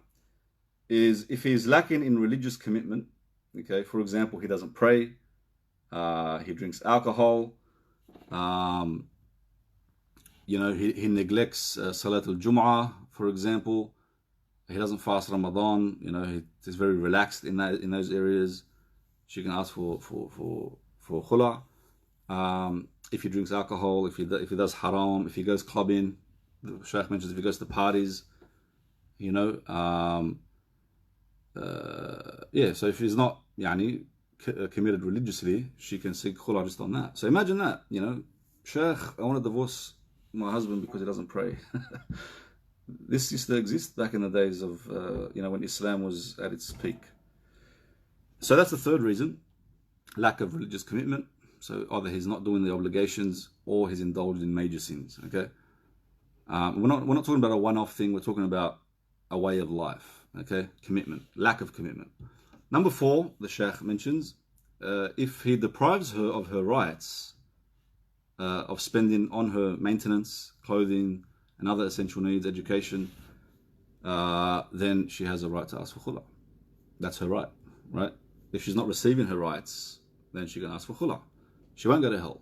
is if he is lacking in religious commitment. Okay, for example, he doesn't pray, he drinks alcohol, he neglects Salatul Jum'ah, for example. He doesn't fast Ramadan. He's very relaxed in those areas. She can ask for khula. If he drinks alcohol, if he does haram, if he goes clubbing, the Shaykh mentions if he goes to parties, so if he's not committed religiously, she can seek khula just on that. So imagine that, Shaykh, I want to divorce my husband because he doesn't pray. This used to exist back in the days of when Islam was at its peak. So that's the third reason, lack of religious commitment. So either he's not doing the obligations or he's indulged in major sins. Okay, we're not talking about a one-off thing. We're talking about a way of life. Okay, commitment, lack of commitment. Number 4, the Shaykh mentions, if he deprives her of her rights of spending on her maintenance, clothing, and other essential needs, education, then she has a right to ask for khula. That's her right, right? If she's not receiving her rights, then she can ask for khula. She won't go to hell.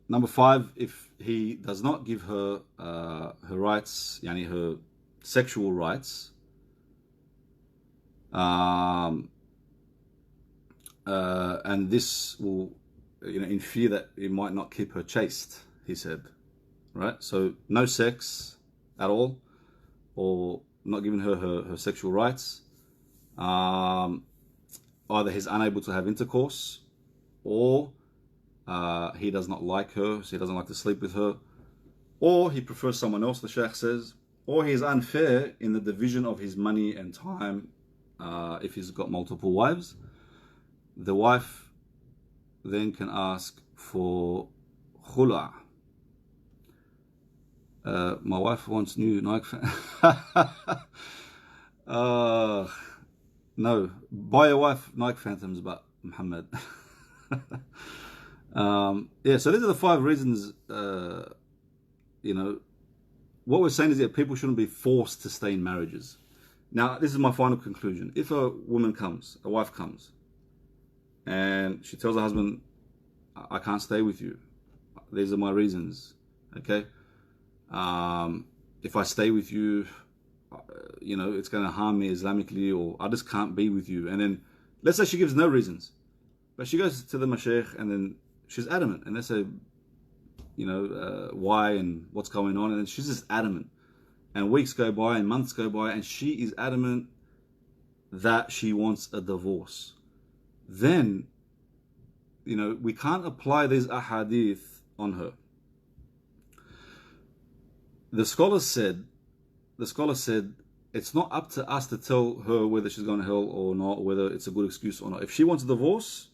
Number 5, if he does not give her her rights, her sexual rights, and this will, in fear that it might not keep her chaste, he said. right? So no sex at all, or not giving her sexual rights. Either he's unable to have intercourse, or he does not like her, so he doesn't like to sleep with her, or he prefers someone else, the Sheikh says, or he is unfair in the division of his money and time. If he's got multiple wives, the wife then can ask for khula. My wife wants new Nike. No, buy your wife Nike Phantoms, but Muhammad. Yeah, so these are the 5 reasons. What we're saying is that people shouldn't be forced to stay in marriages. Now, this is my final conclusion. If a wife comes, and she tells her husband, I can't stay with you, these are my reasons, okay? If I stay with you, it's going to harm me Islamically, or I just can't be with you. And then, let's say she gives no reasons, but she goes to the mashayikh and then she's adamant, and they say, why and what's going on, and then she's just adamant. And weeks go by and months go by, and she is adamant that she wants a divorce. Then, we can't apply these ahadith on her. The scholar said, it's not up to us to tell her whether she's going to hell or not, whether it's a good excuse or not. If she wants a divorce,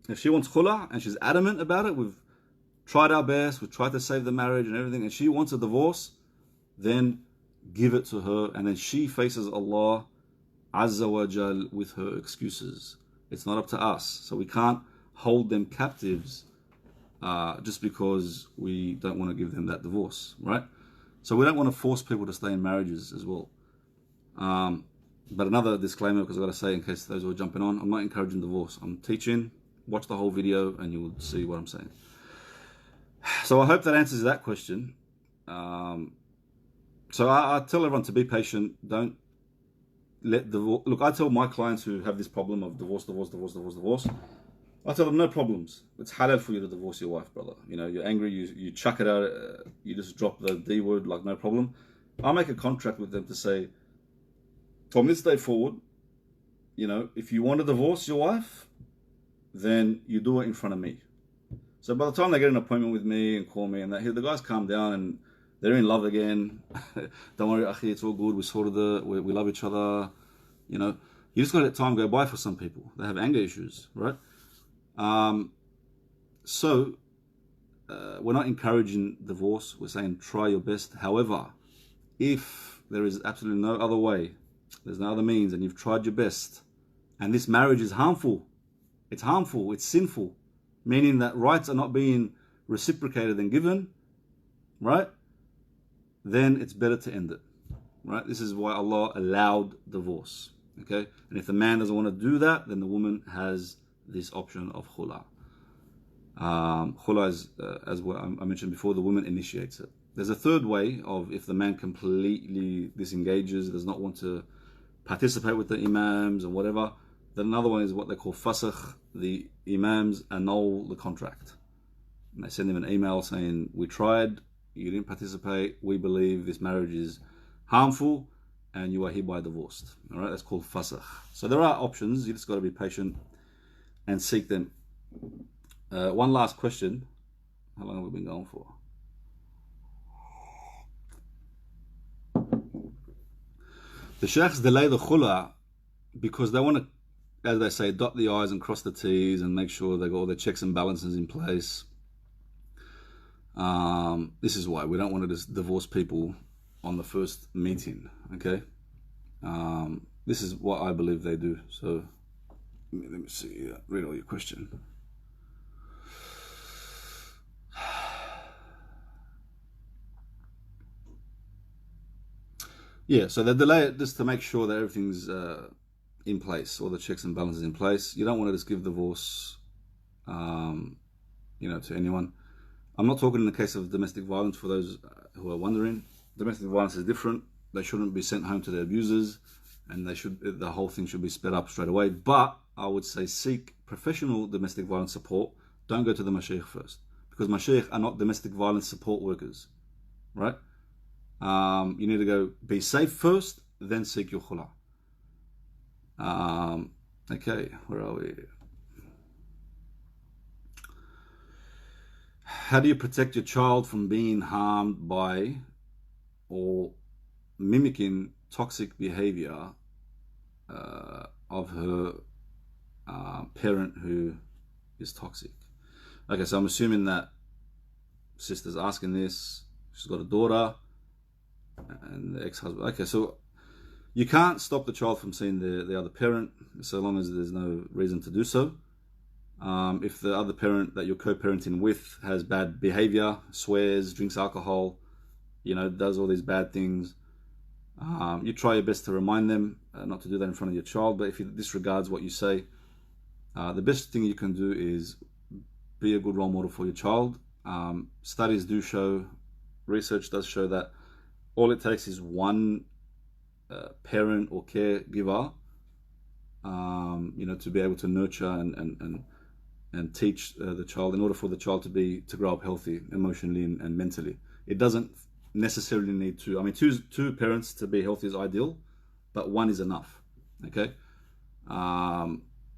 if she wants khula, and she's adamant about it, we've tried our best, we've tried to save the marriage and everything, and she wants a divorce, then give it to her, and then she faces Allah Azza wa Jal with her excuses. It's not up to us. So we can't hold them captives just because we don't want to give them that divorce, right? So we don't want to force people to stay in marriages as well. But another disclaimer, because I've got to say, in case those who are jumping on, I'm not encouraging divorce. I'm teaching. Watch the whole video and you will see what I'm saying. So I hope that answers that question. So I tell everyone to be patient. Don't let divorce. Look, I tell my clients who have this problem of divorce. I tell them, no problems. It's halal for you to divorce your wife, brother. You're angry, you chuck it out, you just drop the D word, like no problem. I'll make a contract with them to say, from this day forward, if you want to divorce your wife, then you do it in front of me. So by the time they get an appointment with me and call me and that, the guys calm down and they're in love again. Don't worry, akhi, it's all good. We sorted it. We love each other. You just got to let time go by for some people. They have anger issues, right? So we're not encouraging divorce. We're saying try your best. However, if there is absolutely no other way, there's no other means, and you've tried your best, and this marriage is harmful, it's sinful, meaning that rights are not being reciprocated and given, right? Then it's better to end it, right? This is why Allah allowed divorce, okay? And if the man doesn't want to do that, then the woman has this option of khula. Khula is, as what I mentioned before, the woman initiates it. There's a third way of if the man completely disengages, does not want to participate with the imams and whatever. Then another one is what they call fasakh. The imams annul the contract. And they send him an email saying, we tried, you didn't participate, we believe this marriage is harmful, and you are hereby divorced. All right, that's called fasakh. So there are options, you just got to be patient and seek them. One last question. How long have we been going for? The sheikhs delay the khula because they want to, as they say, dot the I's and cross the T's and make sure they got all their checks and balances in place. This is why we don't want to just divorce people on the first meeting, okay? This is what I believe they do. So let me see, read all your question. Yeah, so they delay it just to make sure that everything's in place, all the checks and balances in place. You don't want to just give divorce, to anyone. I'm not talking in the case of domestic violence, for those who are wondering. Domestic violence is different. They shouldn't be sent home to their abusers, and the whole thing should be sped up straight away. But I would say seek professional domestic violence support. Don't go to the mashayikh first, because mashaykh are not domestic violence support workers, right? You need to go be safe first, then seek your khula. Okay, where are we? How do you protect your child from being harmed by or mimicking toxic behavior of her parent who is toxic? Okay, so I'm assuming that sister's asking this. She's got a daughter and the ex-husband. Okay, so you can't stop the child from seeing the other parent so long as there's no reason to do so. If the other parent that you're co-parenting with has bad behavior, swears, drinks alcohol, does all these bad things, you try your best to remind them not to do that in front of your child. But if he disregards what you say, the best thing you can do is be a good role model for your child. Studies do show, research does show that all it takes is one parent or caregiver, to be able to nurture and teach the child in order for the child to grow up healthy emotionally and mentally. It doesn't necessarily need to. I mean, two parents to be healthy is ideal, but one is enough. Okay.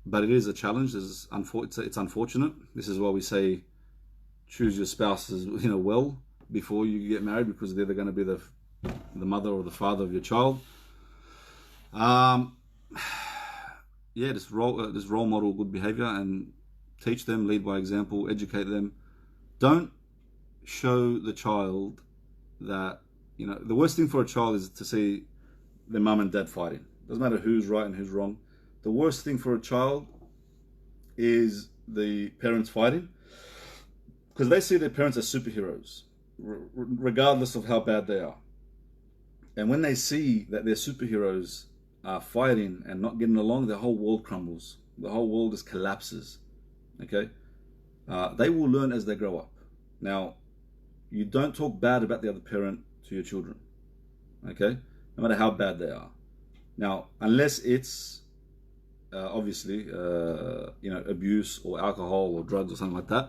But it is a challenge. It's unfortunate. This is why we say choose your spouses, well before you get married, because they're going to be the mother or the father of your child. Just role model good behavior and teach them, lead by example, educate them. Don't show the child that, the worst thing for a child is to see their mum and dad fighting. Doesn't matter who's right and who's wrong. The worst thing for a child is the parents fighting, because they see their parents as superheroes, regardless of how bad they are. And when they see that their superheroes are fighting and not getting along, their whole world crumbles. The whole world just collapses. Okay? They will learn as they grow up. Now, you don't talk bad about the other parent to your children. Okay? No matter how bad they are. Now, unless it's obviously abuse or alcohol or drugs or something like that,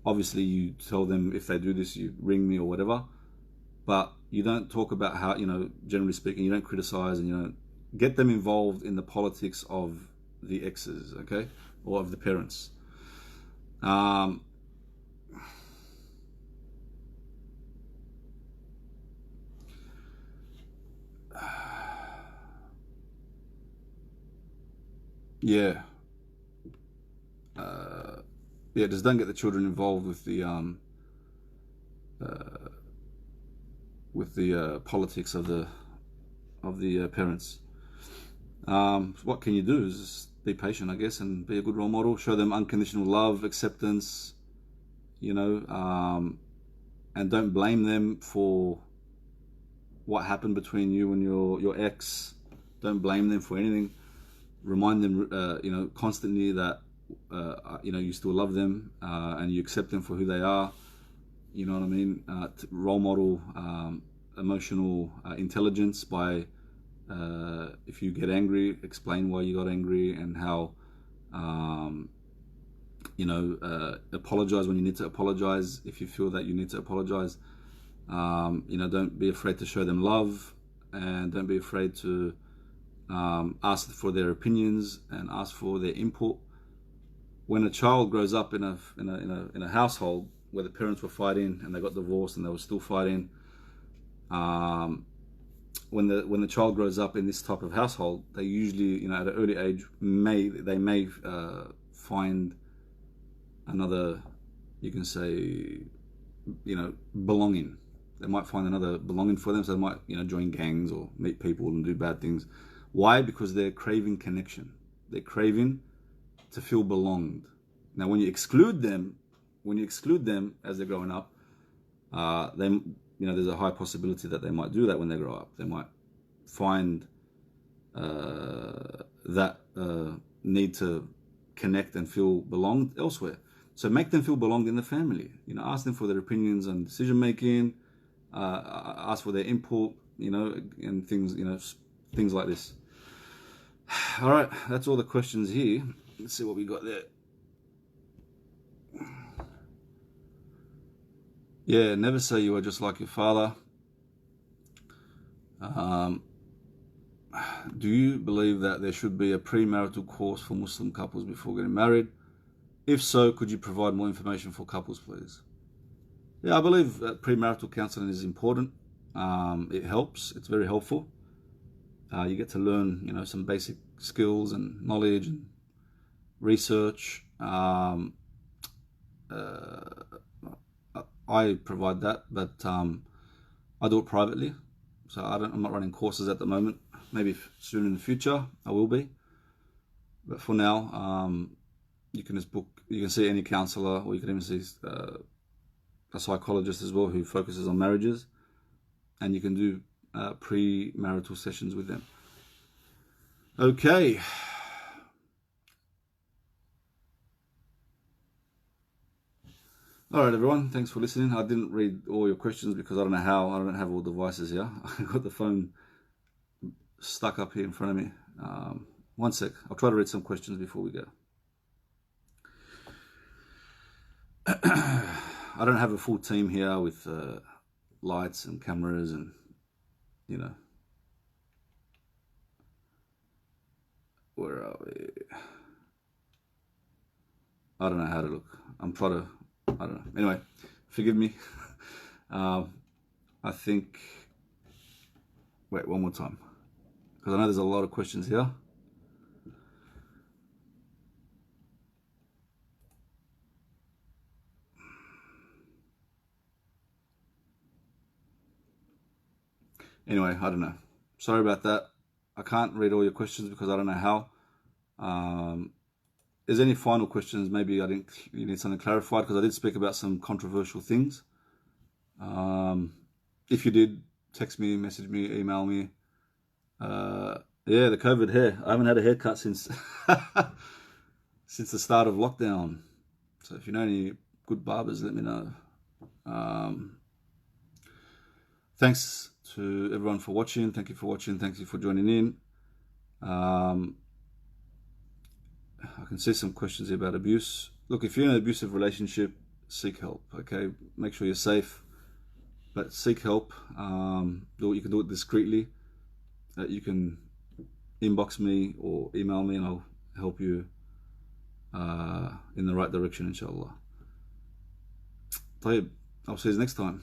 obviously you tell them if they do this, you ring me or whatever. But you don't talk about how, generally speaking, you don't criticize and you don't get them involved in the politics of the exes, okay, or of the parents. Just don't get the children involved with the politics of the parents. What can you do is just be patient, I guess, and be a good role model. Show them unconditional love, acceptance, and don't blame them for what happened between you and your ex. Don't blame them for anything. Remind them, constantly that you still love them and you accept them for who they are. You know what I mean? Role model emotional intelligence by, if you get angry, explain why you got angry and how, apologize when you need to apologize if you feel that you need to apologize. Don't be afraid to show them love, and don't be afraid to ask for their opinions and ask for their input. When a child grows up in a household where the parents were fighting and they got divorced and they were still fighting, when the child grows up in this type of household, they usually, at an early age, may find another, you can say, belonging. They might find another belonging for them, so they might, join gangs or meet people and do bad things. Why? Because they're craving connection. They're craving to feel belonged. Now, when you exclude them as they're growing up, there's a high possibility that they might do that when they grow up. They might find that need to connect and feel belonged elsewhere. So make them feel belonged in the family. Ask them for their opinions on decision making. Ask for their input. And things like this. All right, that's all the questions here. Let's see what we got there. Yeah, never say you are just like your father. Do you believe that there should be a premarital course for Muslim couples before getting married? If so, could you provide more information for couples, please? Yeah, I believe that premarital counseling is important. It helps. It's very helpful. You get to learn, some basic skills and knowledge and research. I provide that, but I do it privately. So I'm not running courses at the moment. Maybe soon in the future I will be. But for now, you can just book. You can see any counselor, or you can even see a psychologist as well who focuses on marriages, and you can do pre-marital sessions with them. Okay. All right, everyone. Thanks for listening. I didn't read all your questions because I don't know how. I don't have all devices here. I got the phone stuck up here in front of me. One sec. I'll try to read some questions before we go. I don't have a full team here with lights and cameras and, where are we? I don't know how to look. I'm trying to, I don't know. Anyway, forgive me. I think, wait, one more time. Because I know there's a lot of questions here. Anyway, I don't know. Sorry about that. I can't read all your questions because I don't know how. Is there any final questions? Maybe you need something clarified because I did speak about some controversial things. If you did, text me, message me, email me. Yeah, the COVID hair. I haven't had a haircut since since the start of lockdown. So if you know any good barbers, let me know. Thanks to everyone for watching. Thank you for watching. Thank you for joining in. I can see some questions here about abuse. Look, if you're in an abusive relationship, seek help, okay? Make sure you're safe, but seek help. You can do it discreetly. You can inbox me or email me and I'll help you in the right direction, inshallah. طيب, I'll see you next time.